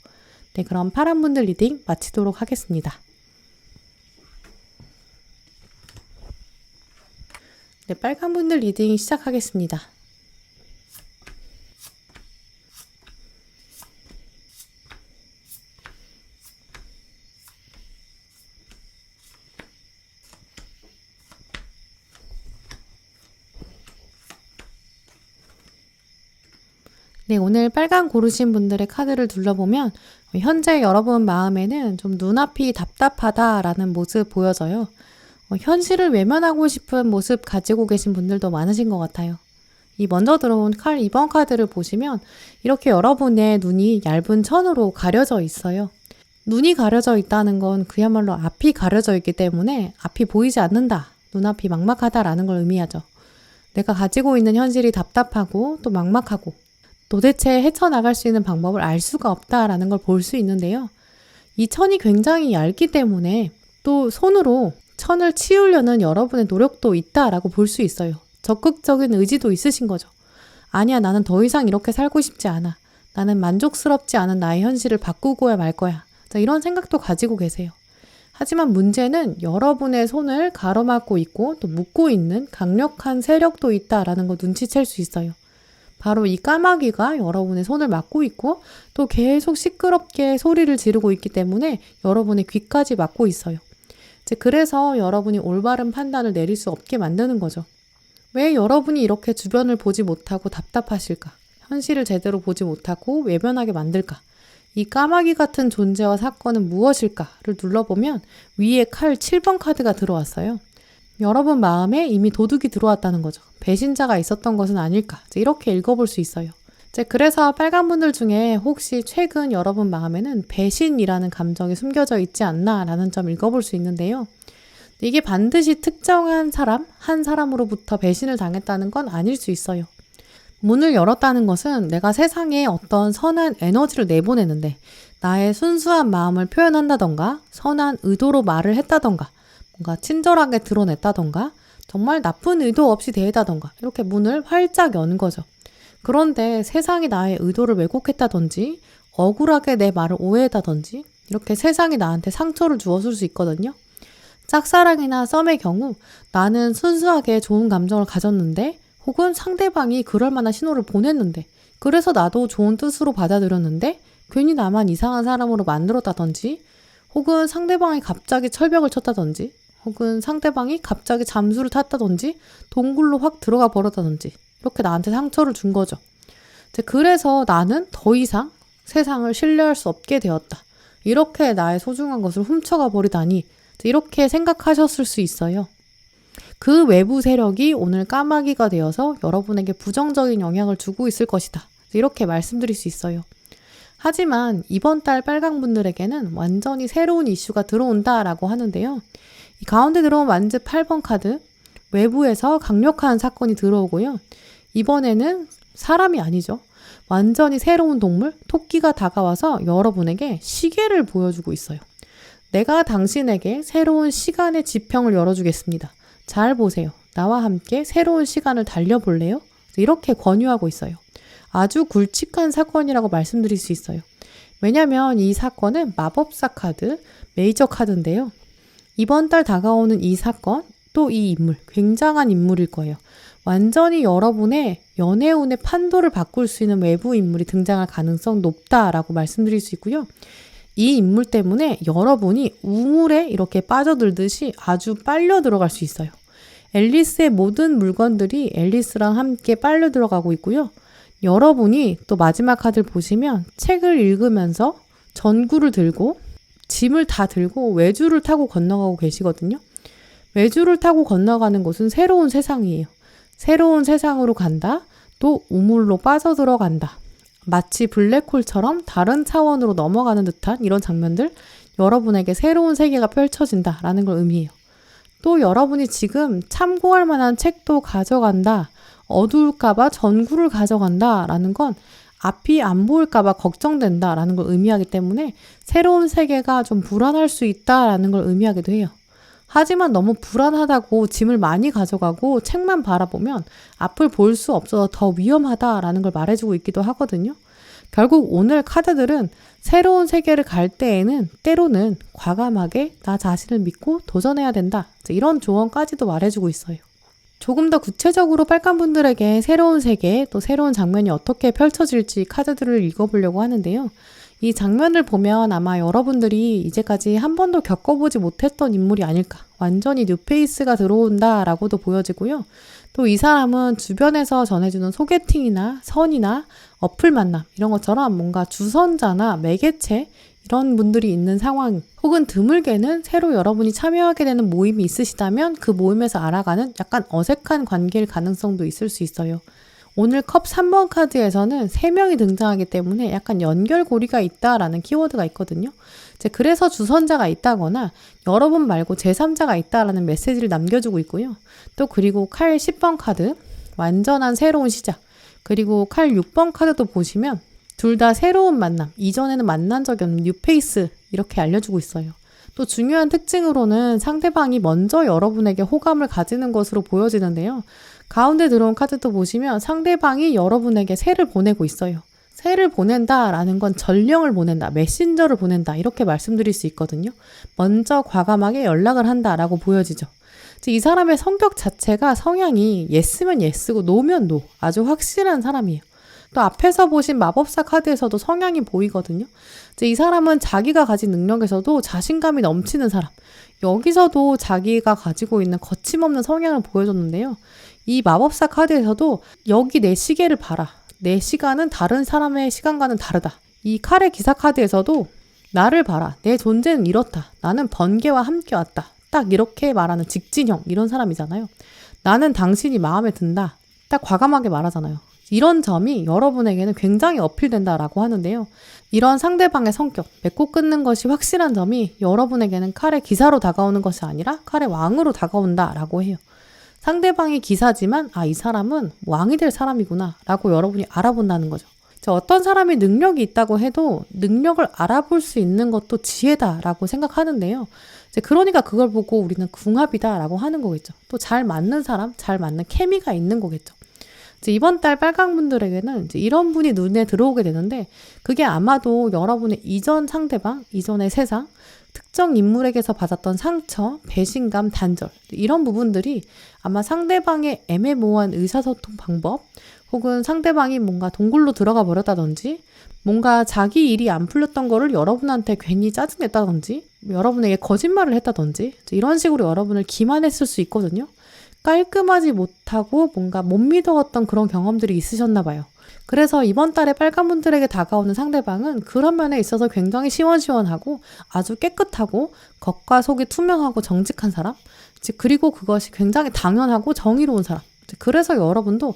네, 그럼 파란분들 리딩 마치도록 하겠습니다. 네, 빨간분들 리딩 시작하겠습니다. 네, 오늘 빨간 고르신 분들의 카드를 둘러보면 현재 여러분 마음에는 좀 눈앞이 답답하다라는 모습 보여져요. 현실을 외면하고 싶은 모습 가지고 계신 분들도 많으신 것 같아요. 이 먼저 들어온 2번 카드를 보시면 이렇게 여러분의 눈이 얇은 천으로 가려져 있어요. 눈이 가려져 있다는 건 그야말로 앞이 가려져 있기 때문에 앞이 보이지 않는다, 눈앞이 막막하다라는 걸 의미하죠. 내가 가지고 있는 현실이 답답하고 또 막막하고 도대체 헤쳐나갈 수 있는 방법을 알 수가 없다라는 걸 볼 수 있는데요. 이 천이 굉장히 얇기 때문에 또 손으로 천을 치우려는 여러분의 노력도 있다라고 볼 수 있어요. 적극적인 의지도 있으신 거죠. 아니야, 나는 더 이상 이렇게 살고 싶지 않아. 나는 만족스럽지 않은 나의 현실을 바꾸고야 말 거야. 자, 이런 생각도 가지고 계세요. 하지만 문제는 여러분의 손을 가로막고 있고 또 묶고 있는 강력한 세력도 있다라는 거 눈치챌 수 있어요. 바로 이 까마귀가 여러분의 손을 막고 있고 또 계속 시끄럽게 소리를 지르고 있기 때문에 여러분의 귀까지 막고 있어요. 그래서 여러분이 올바른 판단을 내릴 수 없게 만드는 거죠. 왜 여러분이 이렇게 주변을 보지 못하고 답답하실까? 현실을 제대로 보지 못하고 외면하게 만들까? 이 까마귀 같은 존재와 사건은 무엇일까를 눌러보면 위에 칼 7번 카드가 들어왔어요. 여러분 마음에 이미 도둑이 들어왔다는 거죠. 배신자가 있었던 것은 아닐까? 이렇게 읽어볼 수 있어요. 그래서 빨간 분들 중에 혹시 최근 여러분 마음에는 배신이라는 감정이 숨겨져 있지 않나라는 점 읽어볼 수 있는데요. 이게 반드시 특정한 사람, 한 사람으로부터 배신을 당했다는 건 아닐 수 있어요. 문을 열었다는 것은 내가 세상에 어떤 선한 에너지를 내보내는데 나의 순수한 마음을 표현한다던가 선한 의도로 말을 했다던가 뭔가 친절하게 드러냈다던가 정말 나쁜 의도 없이 대했다던가 이렇게 문을 활짝 연 거죠. 그런데 세상이 나의 의도를 왜곡했다든지 억울하게 내 말을 오해했다든지 이렇게 세상이 나한테 상처를 주었을 수 있거든요. 짝사랑이나 썸의 경우 나는 순수하게 좋은 감정을 가졌는데 혹은 상대방이 그럴 만한 신호를 보냈는데 그래서 나도 좋은 뜻으로 받아들였는데 괜히 나만 이상한 사람으로 만들었다든지 혹은 상대방이 갑자기 철벽을 쳤다든지 혹은 상대방이 갑자기 잠수를 탔다든지 동굴로 확 들어가 버렸다든지 이렇게 나한테 상처를 준 거죠. 그래서 나는 더 이상 세상을 신뢰할 수 없게 되었다. 이렇게 나의 소중한 것을 훔쳐가 버리다니 이렇게 생각하셨을 수 있어요. 그 외부 세력이 오늘 까마귀가 되어서 여러분에게 부정적인 영향을 주고 있을 것이다. 이렇게 말씀드릴 수 있어요. 하지만 이번 달 빨강 분들에게는 완전히 새로운 이슈가 들어온다라고 하는데요. 이 가운데 들어온 완즈 8번 카드, 외부에서 강력한 사건이 들어오고요. 이번에는 사람이 아니죠. 완전히 새로운 동물, 토끼가 다가와서 여러분에게 시계를 보여주고 있어요. 내가 당신에게 새로운 시간의 지평을 열어주겠습니다. 잘 보세요. 나와 함께 새로운 시간을 달려볼래요? 이렇게 권유하고 있어요. 아주 굵직한 사건이라고 말씀드릴 수 있어요. 왜냐하면 이 사건은 마법사 카드, 메이저 카드인데요. 이번 달 다가오는 이 사건, 또 이 인물, 굉장한 인물일 거예요. 완전히 여러분의 연애운의 판도를 바꿀 수 있는 외부 인물이 등장할 가능성 높다라고 말씀드릴 수 있고요. 이 인물 때문에 여러분이 우물에 이렇게 빠져들듯이 아주 빨려 들어갈 수 있어요. 앨리스의 모든 물건들이 앨리스랑 함께 빨려 들어가고 있고요. 여러분이 또 마지막 카드를 보시면 책을 읽으면서 전구를 들고 짐을 다 들고 외주를 타고 건너가고 계시거든요. 외주를 타고 건너가는 곳은 새로운 세상이에요. 새로운 세상으로 간다. 또 우물로 빠져들어간다. 마치 블랙홀처럼 다른 차원으로 넘어가는 듯한 이런 장면들, 여러분에게 새로운 세계가 펼쳐진다라는 걸 의미해요. 또 여러분이 지금 참고할 만한 책도 가져간다, 어두울까봐 전구를 가져간다라는 건 앞이 안 보일까봐 걱정된다라는 걸 의미하기 때문에 새로운 세계가 좀 불안할 수 있다라는 걸 의미하기도 해요. 하지만 너무 불안하다고 짐을 많이 가져가고 책만 바라보면 앞을 볼 수 없어서 더 위험하다라는 걸 말해주고 있기도 하거든요. 결국 오늘 카드들은 새로운 세계를 갈 때에는 때로는 과감하게 나 자신을 믿고 도전해야 된다. 이런 조언까지도 말해주고 있어요. 조금 더 구체적으로 빨간분들에게 새로운 세계 또 새로운 장면이 어떻게 펼쳐질지 카드들을 읽어보려고 하는데요. 이 장면을 보면 아마 여러분들이 이제까지 한 번도 겪어보지 못했던 인물이 아닐까. 완전히 뉴페이스가 들어온다라고도 보여지고요. 또 이 사람은 주변에서 전해주는 소개팅이나 선이나 어플 만남 이런 것처럼 뭔가 주선자나 매개체 이런 분들이 있는 상황, 혹은 드물게는 새로 여러분이 참여하게 되는 모임이 있으시다면 그 모임에서 알아가는 약간 어색한 관계일 가능성도 있을 수 있어요. 오늘 컵 3번 카드에서는 3명이 등장하기 때문에 약간 연결고리가 있다라는 키워드가 있거든요. 그래서 주선자가 있다거나 여러분 말고 제3자가 있다라는 메시지를 남겨주고 있고요. 또 그리고 칼 10번 카드, 완전한 새로운 시작. 그리고 칼 6번 카드도 보시면 둘 다 새로운 만남, 이전에는 만난 적이 없는 뉴페이스 이렇게 알려주고 있어요. 또 중요한 특징으로는 상대방이 먼저 여러분에게 호감을 가지는 것으로 보여지는데요. 가운데 들어온 카드도 보시면 상대방이 여러분에게 새를 보내고 있어요. 새를 보낸다라는 건 전령을 보낸다, 메신저를 보낸다 이렇게 말씀드릴 수 있거든요. 먼저 과감하게 연락을 한다라고 보여지죠. 이 사람의 성격 자체가 성향이 예스면 예스고 노면 노, 아주 확실한 사람이에요. 또 앞에서 보신 마법사 카드에서도 성향이 보이거든요. 이 사람은 자기가 가진 능력에서도 자신감이 넘치는 사람. 여기서도 자기가 가지고 있는 거침없는 성향을 보여줬는데요. 이 마법사 카드에서도 여기 내 시계를 봐라. 내 시간은 다른 사람의 시간과는 다르다. 이 칼의 기사 카드에서도 나를 봐라. 내 존재는 이렇다. 나는 번개와 함께 왔다. 딱 이렇게 말하는 직진형 이런 사람이잖아요. 나는 당신이 마음에 든다. 딱 과감하게 말하잖아요. 이런 점이 여러분에게는 굉장히 어필된다라고 하는데요. 이런 상대방의 성격, 맺고 끊는 것이 확실한 점이 여러분에게는 칼의 기사로 다가오는 것이 아니라 칼의 왕으로 다가온다라고 해요. 상대방이 기사지만 이 사람은 왕이 될 사람이구나 라고 여러분이 알아본다는 거죠. 어떤 사람이 능력이 있다고 해도 능력을 알아볼 수 있는 것도 지혜다라고 생각하는데요. 그러니까 그걸 보고 우리는 궁합이다라고 하는 거겠죠. 또 잘 맞는 사람, 잘 맞는 케미가 있는 거겠죠. 이번 달 빨강분들에게는 이런 분이 눈에 들어오게 되는데 그게 아마도 여러분의 이전 상대방, 이전의 세상, 특정 인물에게서 받았던 상처, 배신감, 단절 이런 부분들이 아마 상대방의 애매모호한 의사소통 방법 혹은 상대방이 뭔가 동굴로 들어가 버렸다든지 뭔가 자기 일이 안 풀렸던 거를 여러분한테 괜히 짜증냈다든지 여러분에게 거짓말을 했다든지 이런 식으로 여러분을 기만했을 수 있거든요. 깔끔하지 못하고 뭔가 못 믿어왔던 그런 경험들이 있으셨나 봐요. 그래서 이번 달에 빨간분들에게 다가오는 상대방은 그런 면에 있어서 굉장히 시원시원하고 아주 깨끗하고 겉과 속이 투명하고 정직한 사람, 그리고 그것이 굉장히 당연하고 정의로운 사람. 그래서 여러분도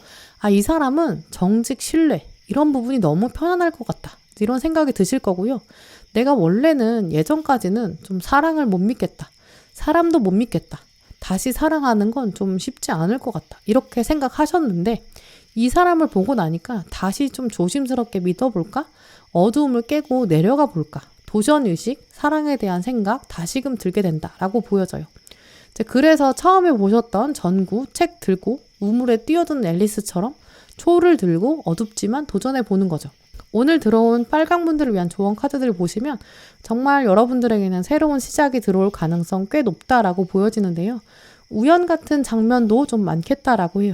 이 사람은 정직, 신뢰 이런 부분이 너무 편안할 것 같다. 이런 생각이 드실 거고요. 내가 원래는 예전까지는 좀 사랑을 못 믿겠다. 사람도 못 믿겠다. 다시 사랑하는 건 좀 쉽지 않을 것 같다. 이렇게 생각하셨는데 이 사람을 보고 나니까 다시 좀 조심스럽게 믿어볼까? 어두움을 깨고 내려가 볼까? 도전의식, 사랑에 대한 생각 다시금 들게 된다라고 보여져요. 그래서 처음에 보셨던 전구, 책 들고 우물에 뛰어든 앨리스처럼 초를 들고 어둡지만 도전해보는 거죠. 오늘 들어온 빨강분들을 위한 조언 카드들을 보시면 정말 여러분들에게는 새로운 시작이 들어올 가능성 꽤 높다라고 보여지는데요. 우연 같은 장면도 좀 많겠다라고 해요.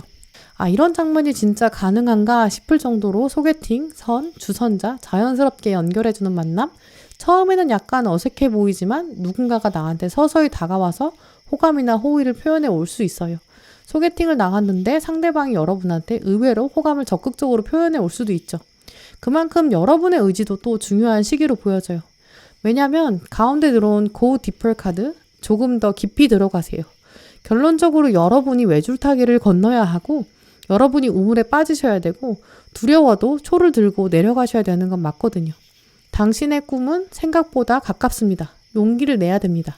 이런 장면이 진짜 가능한가 싶을 정도로 소개팅, 선, 주선자, 자연스럽게 연결해주는 만남? 처음에는 약간 어색해 보이지만 누군가가 나한테 서서히 다가와서 호감이나 호의를 표현해 올 수 있어요. 소개팅을 나갔는데 상대방이 여러분한테 의외로 호감을 적극적으로 표현해 올 수도 있죠. 그만큼 여러분의 의지도 또 중요한 시기로 보여져요. 왜냐하면 가운데 들어온 Go Deeper 카드, 조금 더 깊이 들어가세요. 결론적으로 여러분이 외줄타기를 건너야 하고 여러분이 우물에 빠지셔야 되고 두려워도 초를 들고 내려가셔야 되는 건 맞거든요. 당신의 꿈은 생각보다 가깝습니다. 용기를 내야 됩니다.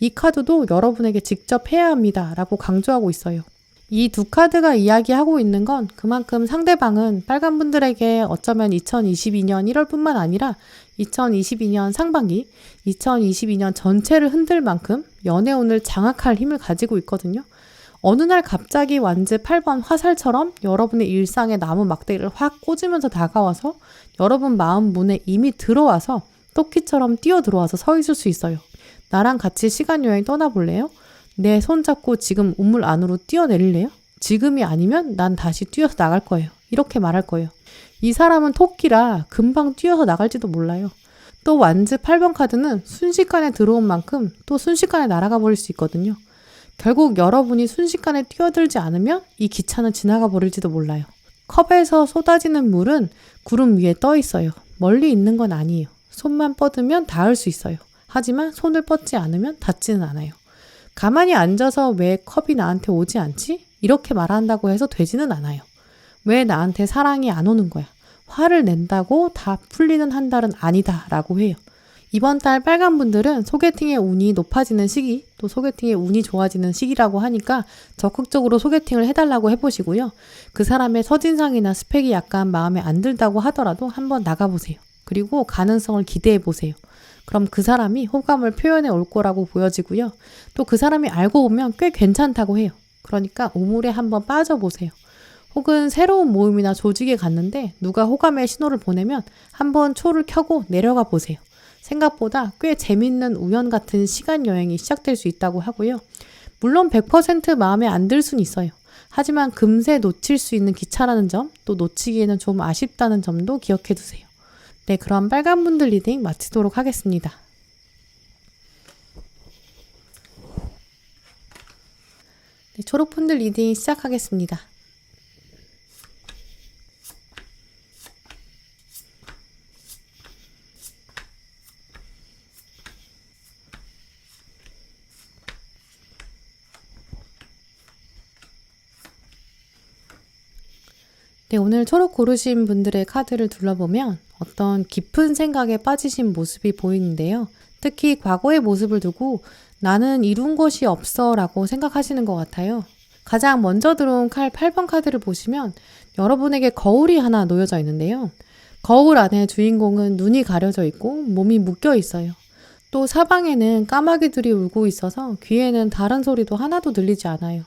이 카드도 여러분에게 직접 해야 합니다. 라고 강조하고 있어요. 이 두 카드가 이야기하고 있는 건 그만큼 상대방은 빨간분들에게 어쩌면 2022년 1월뿐만 아니라 2022년 상반기, 2022년 전체를 흔들 만큼 연애운을 장악할 힘을 가지고 있거든요. 어느 날 갑자기 완즈 8번 화살처럼 여러분의 일상에 나무 막대기를 확 꽂으면서 다가와서 여러분 마음 문에 이미 들어와서 토끼처럼 뛰어들어와서 서 있을 수 있어요. 나랑 같이 시간여행 떠나볼래요? 내 손 잡고 지금 우물 안으로 뛰어내릴래요? 지금이 아니면 난 다시 뛰어서 나갈 거예요. 이렇게 말할 거예요. 이 사람은 토끼라 금방 뛰어서 나갈지도 몰라요. 또 완즈 8번 카드는 순식간에 들어온 만큼 또 순식간에 날아가 버릴 수 있거든요. 결국 여러분이 순식간에 뛰어들지 않으면 이 기차는 지나가 버릴지도 몰라요. 컵에서 쏟아지는 물은 구름 위에 떠 있어요. 멀리 있는 건 아니에요. 손만 뻗으면 닿을 수 있어요. 하지만 손을 뻗지 않으면 닿지는 않아요. 가만히 앉아서 왜 컵이 나한테 오지 않지? 이렇게 말한다고 해서 되지는 않아요. 왜 나한테 사랑이 안 오는 거야? 화를 낸다고 다 풀리는 한 달은 아니다 라고 해요. 이번 달 빨간 분들은 소개팅의 운이 높아지는 시기, 또 소개팅의 운이 좋아지는 시기라고 하니까 적극적으로 소개팅을 해달라고 해보시고요. 그 사람의 첫인상이나 스펙이 약간 마음에 안 들다고 하더라도 한번 나가보세요. 그리고 가능성을 기대해보세요. 그럼 그 사람이 호감을 표현해 올 거라고 보여지고요. 또 그 사람이 알고 보면 꽤 괜찮다고 해요. 그러니까 우물에 한번 빠져보세요. 혹은 새로운 모임이나 조직에 갔는데 누가 호감의 신호를 보내면 한번 초를 켜고 내려가 보세요. 생각보다 꽤 재밌는 우연 같은 시간 여행이 시작될 수 있다고 하고요. 물론 100% 마음에 안 들 수는 있어요. 하지만 금세 놓칠 수 있는 기차라는 점, 또 놓치기에는 좀 아쉽다는 점도 기억해 두세요. 네, 그럼 빨간분들 리딩 마치도록 하겠습니다. 네, 초록분들 리딩 시작하겠습니다. 네, 오늘 초록 고르신 분들의 카드를 둘러보면 어떤 깊은 생각에 빠지신 모습이 보이는데요. 특히 과거의 모습을 두고 나는 이룬 것이 없어 라고 생각하시는 것 같아요. 가장 먼저 들어온 칼 8번 카드를 보시면 여러분에게 거울이 하나 놓여져 있는데요. 거울 안에 주인공은 눈이 가려져 있고 몸이 묶여 있어요. 또 사방에는 까마귀들이 울고 있어서 귀에는 다른 소리도 하나도 들리지 않아요.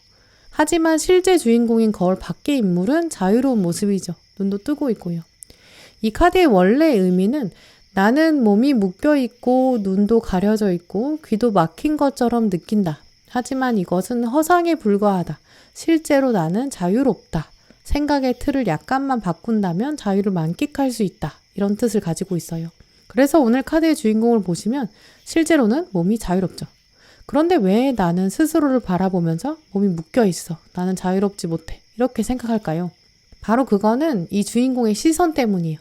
하지만 실제 주인공인 거울 밖의 인물은 자유로운 모습이죠. 눈도 뜨고 있고요. 이 카드의 원래 의미는 나는 몸이 묶여 있고 눈도 가려져 있고 귀도 막힌 것처럼 느낀다. 하지만 이것은 허상에 불과하다. 실제로 나는 자유롭다. 생각의 틀을 약간만 바꾼다면 자유를 만끽할 수 있다. 이런 뜻을 가지고 있어요. 그래서 오늘 카드의 주인공을 보시면 실제로는 몸이 자유롭죠. 그런데 왜 나는 스스로를 바라보면서 몸이 묶여 있어? 나는 자유롭지 못해. 이렇게 생각할까요? 바로 그거는 이 주인공의 시선 때문이에요.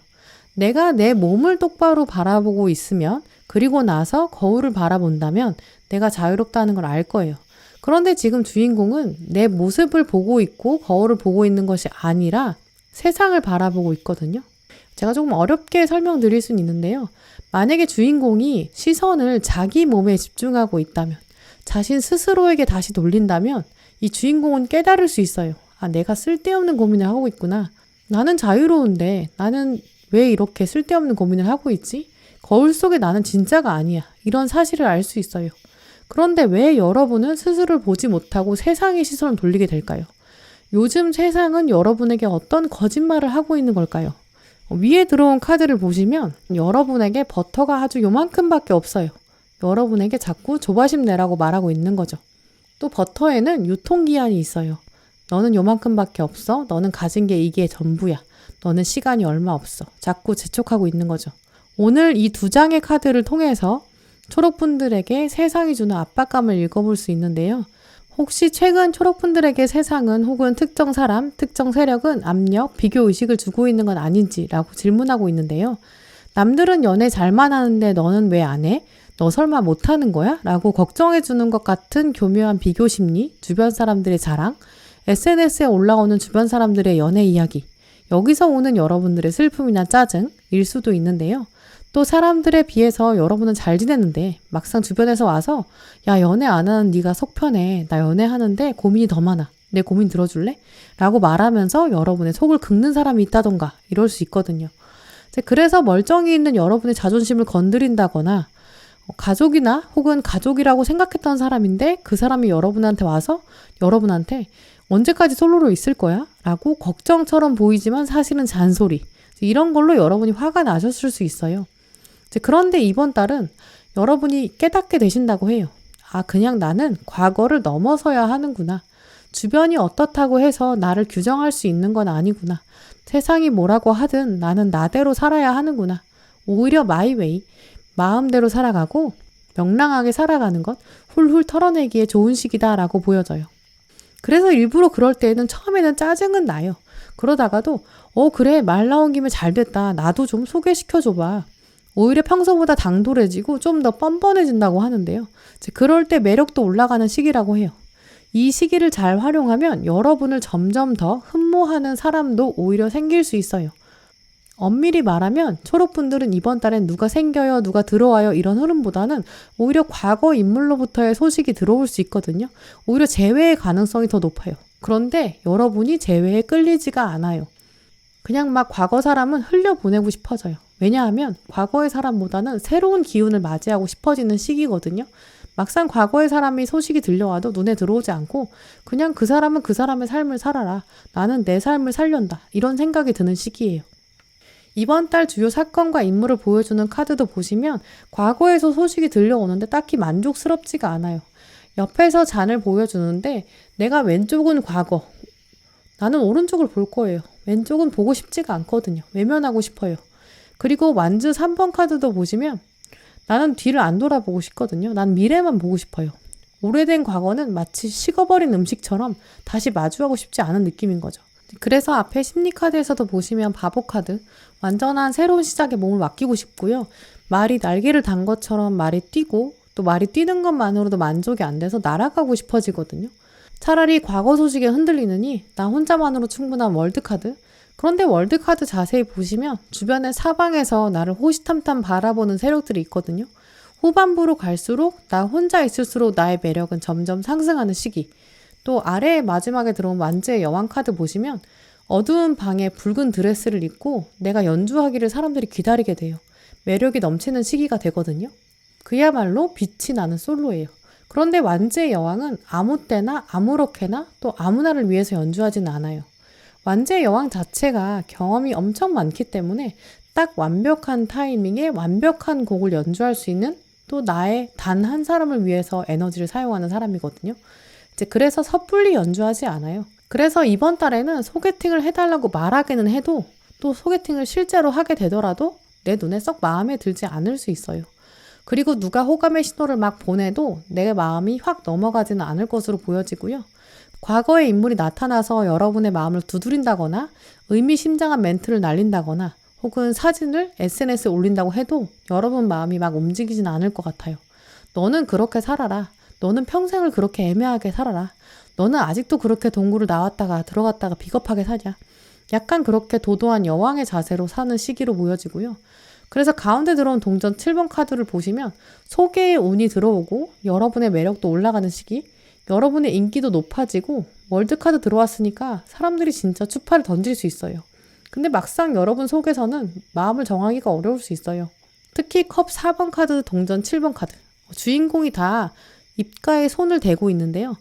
내가 내 몸을 똑바로 바라보고 있으면 그리고 나서 거울을 바라본다면 내가 자유롭다는 걸 알 거예요. 그런데 지금 주인공은 내 모습을 보고 있고 거울을 보고 있는 것이 아니라 세상을 바라보고 있거든요. 제가 조금 어렵게 설명드릴 수는 있는데요. 만약에 주인공이 시선을 자기 몸에 집중하고 있다면 자신 스스로에게 다시 돌린다면 이 주인공은 깨달을 수 있어요. 아, 내가 쓸데없는 고민을 하고 있구나. 나는 자유로운데 나는 왜 이렇게 쓸데없는 고민을 하고 있지? 거울 속에 나는 진짜가 아니야. 이런 사실을 알 수 있어요. 그런데 왜 여러분은 스스로를 보지 못하고 세상의 시선을 돌리게 될까요? 요즘 세상은 여러분에게 어떤 거짓말을 하고 있는 걸까요? 위에 들어온 카드를 보시면 여러분에게 버터가 아주 요만큼밖에 없어요. 여러분에게 자꾸 조바심 내라고 말하고 있는 거죠. 또 버터에는 유통기한이 있어요. 너는 요만큼밖에 없어. 너는 가진 게 이게 전부야. 너는 시간이 얼마 없어. 자꾸 재촉하고 있는 거죠. 오늘 이 두 장의 카드를 통해서 초록분들에게 세상이 주는 압박감을 읽어볼 수 있는데요. 혹시 최근 초록분들에게 세상은 혹은 특정 사람, 특정 세력은 압력, 비교의식을 주고 있는 건 아닌지라고 질문하고 있는데요. 남들은 연애 잘만 하는데 너는 왜 안 해? 너 설마 못하는 거야? 라고 걱정해주는 것 같은 교묘한 비교 심리, 주변 사람들의 자랑, SNS에 올라오는 주변 사람들의 연애 이야기, 여기서 오는 여러분들의 슬픔이나 짜증일 수도 있는데요. 또 사람들에 비해서 여러분은 잘 지냈는데 막상 주변에서 와서 야, 연애 안 하는 네가 속 편해. 나 연애하는데 고민이 더 많아. 내 고민 들어줄래? 라고 말하면서 여러분의 속을 긁는 사람이 있다던가 이럴 수 있거든요. 그래서 멀쩡히 있는 여러분의 자존심을 건드린다거나 가족이나 혹은 가족이라고 생각했던 사람인데 그 사람이 여러분한테 와서 여러분한테 언제까지 솔로로 있을 거야? 라고 걱정처럼 보이지만 사실은 잔소리. 이런 걸로 여러분이 화가 나셨을 수 있어요. 그런데 이번 달은 여러분이 깨닫게 되신다고 해요. 아, 그냥 나는 과거를 넘어서야 하는구나. 주변이 어떻다고 해서 나를 규정할 수 있는 건 아니구나. 세상이 뭐라고 하든 나는 나대로 살아야 하는구나. 오히려 마이 웨이. 마음대로 살아가고 명랑하게 살아가는 것, 훌훌 털어내기에 좋은 시기다라고 보여져요. 그래서 일부러 그럴 때에는 처음에는 짜증은 나요. 그러다가도 그래 말 나온 김에 잘 됐다. 나도 좀 소개시켜줘봐. 오히려 평소보다 당돌해지고 좀 더 뻔뻔해진다고 하는데요. 그럴 때 매력도 올라가는 시기라고 해요. 이 시기를 잘 활용하면 여러분을 점점 더 흠모하는 사람도 오히려 생길 수 있어요. 엄밀히 말하면 초록분들은 이번 달엔 누가 생겨요, 누가 들어와요 이런 흐름보다는 오히려 과거 인물로부터의 소식이 들어올 수 있거든요. 오히려 재회의 가능성이 더 높아요. 그런데 여러분이 재회에 끌리지가 않아요. 그냥 막 과거 사람은 흘려보내고 싶어져요. 왜냐하면 과거의 사람보다는 새로운 기운을 맞이하고 싶어지는 시기거든요. 막상 과거의 사람이 소식이 들려와도 눈에 들어오지 않고 그냥 그 사람은 그 사람의 삶을 살아라. 나는 내 삶을 살련다. 이런 생각이 드는 시기예요. 이번 달 주요 사건과 인물을 보여주는 카드도 보시면 과거에서 소식이 들려오는데 딱히 만족스럽지가 않아요. 옆에서 잔을 보여주는데 내가 왼쪽은 과거, 나는 오른쪽을 볼 거예요. 왼쪽은 보고 싶지가 않거든요. 외면하고 싶어요. 그리고 완즈 3번 카드도 보시면 나는 뒤를 안 돌아보고 싶거든요. 난 미래만 보고 싶어요. 오래된 과거는 마치 식어버린 음식처럼 다시 마주하고 싶지 않은 느낌인 거죠. 그래서 앞에 심리카드에서도 보시면 바보 카드, 완전한 새로운 시작에 몸을 맡기고 싶고요. 말이 날개를 단 것처럼 말이 뛰고 또 말이 뛰는 것만으로도 만족이 안 돼서 날아가고 싶어지거든요. 차라리 과거 소식에 흔들리느니 나 혼자만으로 충분한 월드카드. 그런데 월드카드 자세히 보시면 주변의 사방에서 나를 호시탐탐 바라보는 세력들이 있거든요. 후반부로 갈수록 나 혼자 있을수록 나의 매력은 점점 상승하는 시기. 또 아래에 마지막에 들어온 완즈의 여왕 카드 보시면 어두운 방에 붉은 드레스를 입고 내가 연주하기를 사람들이 기다리게 돼요. 매력이 넘치는 시기가 되거든요. 그야말로 빛이 나는 솔로예요. 그런데 완즈의 여왕은 아무 때나 아무렇게나 또 아무나를 위해서 연주하지는 않아요. 완즈의 여왕 자체가 경험이 엄청 많기 때문에 딱 완벽한 타이밍에 완벽한 곡을 연주할 수 있는 또 나의 단 한 사람을 위해서 에너지를 사용하는 사람이거든요. 그래서 섣불리 연주하지 않아요. 그래서 이번 달에는 소개팅을 해달라고 말하기는 해도 또 소개팅을 실제로 하게 되더라도 내 눈에 썩 마음에 들지 않을 수 있어요. 그리고 누가 호감의 신호를 막 보내도 내 마음이 확 넘어가지는 않을 것으로 보여지고요. 과거의 인물이 나타나서 여러분의 마음을 두드린다거나 의미심장한 멘트를 날린다거나 혹은 사진을 SNS에 올린다고 해도 여러분 마음이 막 움직이진 않을 것 같아요. 너는 그렇게 살아라. 너는 평생을 그렇게 애매하게 살아라. 너는 아직도 그렇게 동굴을 나왔다가 들어갔다가 비겁하게 사냐. 약간 그렇게 도도한 여왕의 자세로 사는 시기로 보여지고요. 그래서 가운데 들어온 동전 7번 카드를 보시면 소개의 운이 들어오고 여러분의 매력도 올라가는 시기, 여러분의 인기도 높아지고 월드카드 들어왔으니까 사람들이 진짜 추파를 던질 수 있어요. 근데 막상 여러분 속에서는 마음을 정하기가 어려울 수 있어요. 특히 컵 4번 카드, 동전 7번 카드. 주인공이 다 입가에 손을 대고 있는데요.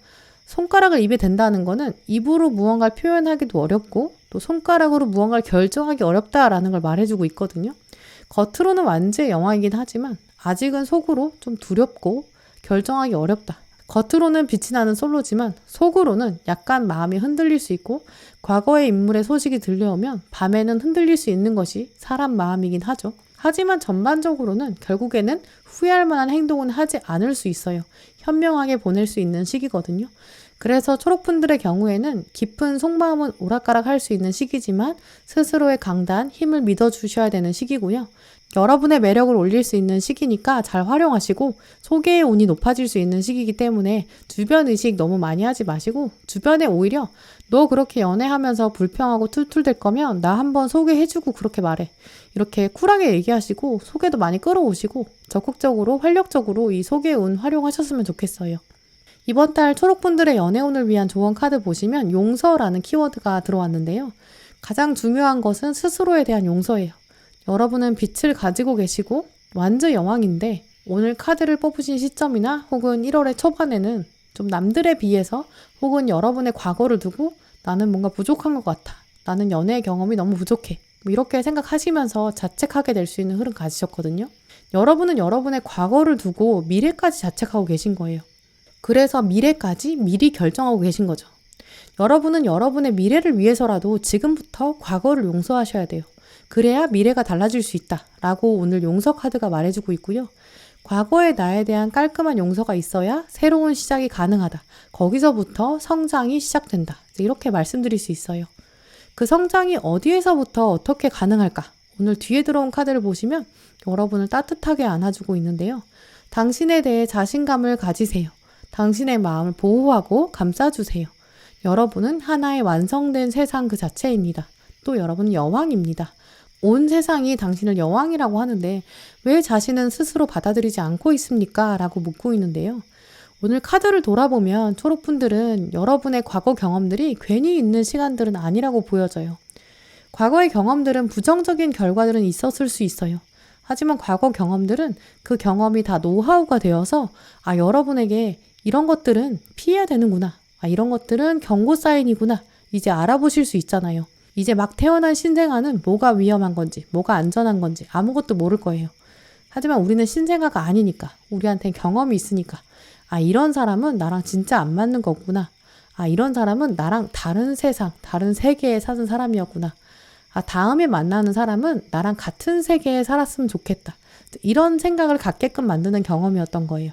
손가락을 입에 댄다는 거는 입으로 무언가를 표현하기도 어렵고 또 손가락으로 무언가를 결정하기 어렵다라는 걸 말해주고 있거든요. 겉으로는 완즈의 여왕이긴 하지만 아직은 속으로 좀 두렵고 결정하기 어렵다. 겉으로는 빛이 나는 솔로지만 속으로는 약간 마음이 흔들릴 수 있고 과거의 인물의 소식이 들려오면 밤에는 흔들릴 수 있는 것이 사람 마음이긴 하죠. 하지만 전반적으로는 결국에는 후회할 만한 행동은 하지 않을 수 있어요. 현명하게 보낼 수 있는 시기거든요. 그래서 초록분들의 경우에는 깊은 속마음은 오락가락 할 수 있는 시기지만 스스로의 강단, 힘을 믿어주셔야 되는 시기고요. 여러분의 매력을 올릴 수 있는 시기니까 잘 활용하시고 소개의 운이 높아질 수 있는 시기이기 때문에 주변 의식 너무 많이 하지 마시고 주변에 오히려 너 그렇게 연애하면서 불평하고 툴툴댈 거면 나 한번 소개해주고 그렇게 말해. 이렇게 쿨하게 얘기하시고 소개도 많이 끌어오시고 적극적으로 활력적으로 이 소개의 운 활용하셨으면 좋겠어요. 이번 달 초록분들의 연애운을 위한 조언 카드 보시면 용서라는 키워드가 들어왔는데요. 가장 중요한 것은 스스로에 대한 용서예요. 여러분은 빛을 가지고 계시고 완즈 여왕인데 오늘 카드를 뽑으신 시점이나 혹은 1월의 초반에는 좀 남들에 비해서 혹은 여러분의 과거를 두고 나는 뭔가 부족한 것 같아. 나는 연애 경험이 너무 부족해. 이렇게 생각하시면서 자책하게 될 수 있는 흐름 가지셨거든요. 여러분은 여러분의 과거를 두고 미래까지 자책하고 계신 거예요. 그래서 미래까지 미리 결정하고 계신 거죠. 여러분은 여러분의 미래를 위해서라도 지금부터 과거를 용서하셔야 돼요. 그래야 미래가 달라질 수 있다 라고 오늘 용서 카드가 말해주고 있고요. 과거의 나에 대한 깔끔한 용서가 있어야 새로운 시작이 가능하다. 거기서부터 성장이 시작된다. 이렇게 말씀드릴 수 있어요. 그 성장이 어디에서부터 어떻게 가능할까? 오늘 뒤에 들어온 카드를 보시면 여러분을 따뜻하게 안아주고 있는데요. 당신에 대해 자신감을 가지세요. 당신의 마음을 보호하고 감싸주세요. 여러분은 하나의 완성된 세상 그 자체입니다. 또 여러분은 여왕입니다. 온 세상이 당신을 여왕이라고 하는데 왜 자신은 스스로 받아들이지 않고 있습니까? 라고 묻고 있는데요. 오늘 카드를 돌아보면 초록분들은 여러분의 과거 경험들이 괜히 있는 시간들은 아니라고 보여져요. 과거의 경험들은 부정적인 결과들은 있었을 수 있어요. 하지만 과거 경험들은 그 경험이 다 노하우가 되어서 여러분에게 이런 것들은 피해야 되는구나. 이런 것들은 경고 사인이구나. 이제 알아보실 수 있잖아요. 이제 막 태어난 신생아는 뭐가 위험한 건지, 뭐가 안전한 건지 아무것도 모를 거예요. 하지만 우리는 신생아가 아니니까, 우리한테는 경험이 있으니까 이런 사람은 나랑 진짜 안 맞는 거구나. 이런 사람은 나랑 다른 세상, 다른 세계에 사는 사람이었구나. 다음에 만나는 사람은 나랑 같은 세계에 살았으면 좋겠다. 이런 생각을 갖게끔 만드는 경험이었던 거예요.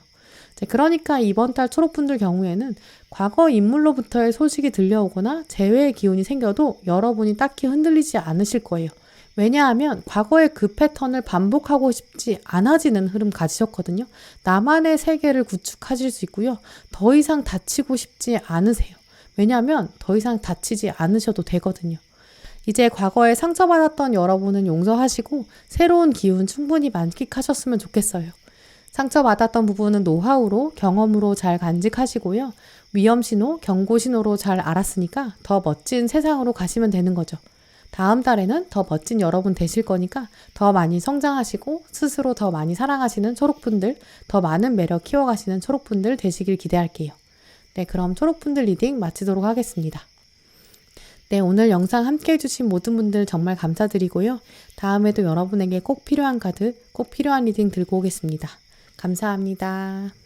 그러니까 이번 달 초록분들 경우에는 과거 인물로부터의 소식이 들려오거나 재회의 기운이 생겨도 여러분이 딱히 흔들리지 않으실 거예요. 왜냐하면 과거의 그 패턴을 반복하고 싶지 않아지는 흐름 가지셨거든요. 나만의 세계를 구축하실 수 있고요. 더 이상 다치고 싶지 않으세요. 왜냐하면 더 이상 다치지 않으셔도 되거든요. 이제 과거에 상처받았던 여러분은 용서하시고 새로운 기운 충분히 만끽하셨으면 좋겠어요. 상처받았던 부분은 노하우로, 경험으로 잘 간직하시고요. 위험신호, 경고신호로 잘 알았으니까 더 멋진 세상으로 가시면 되는 거죠. 다음 달에는 더 멋진 여러분 되실 거니까 더 많이 성장하시고 스스로 더 많이 사랑하시는 초록분들, 더 많은 매력 키워가시는 초록분들 되시길 기대할게요. 네, 그럼 초록분들 리딩 마치도록 하겠습니다. 네, 오늘 영상 함께 해주신 모든 분들 정말 감사드리고요. 다음에도 여러분에게 꼭 필요한 카드, 꼭 필요한 리딩 들고 오겠습니다. 감사합니다.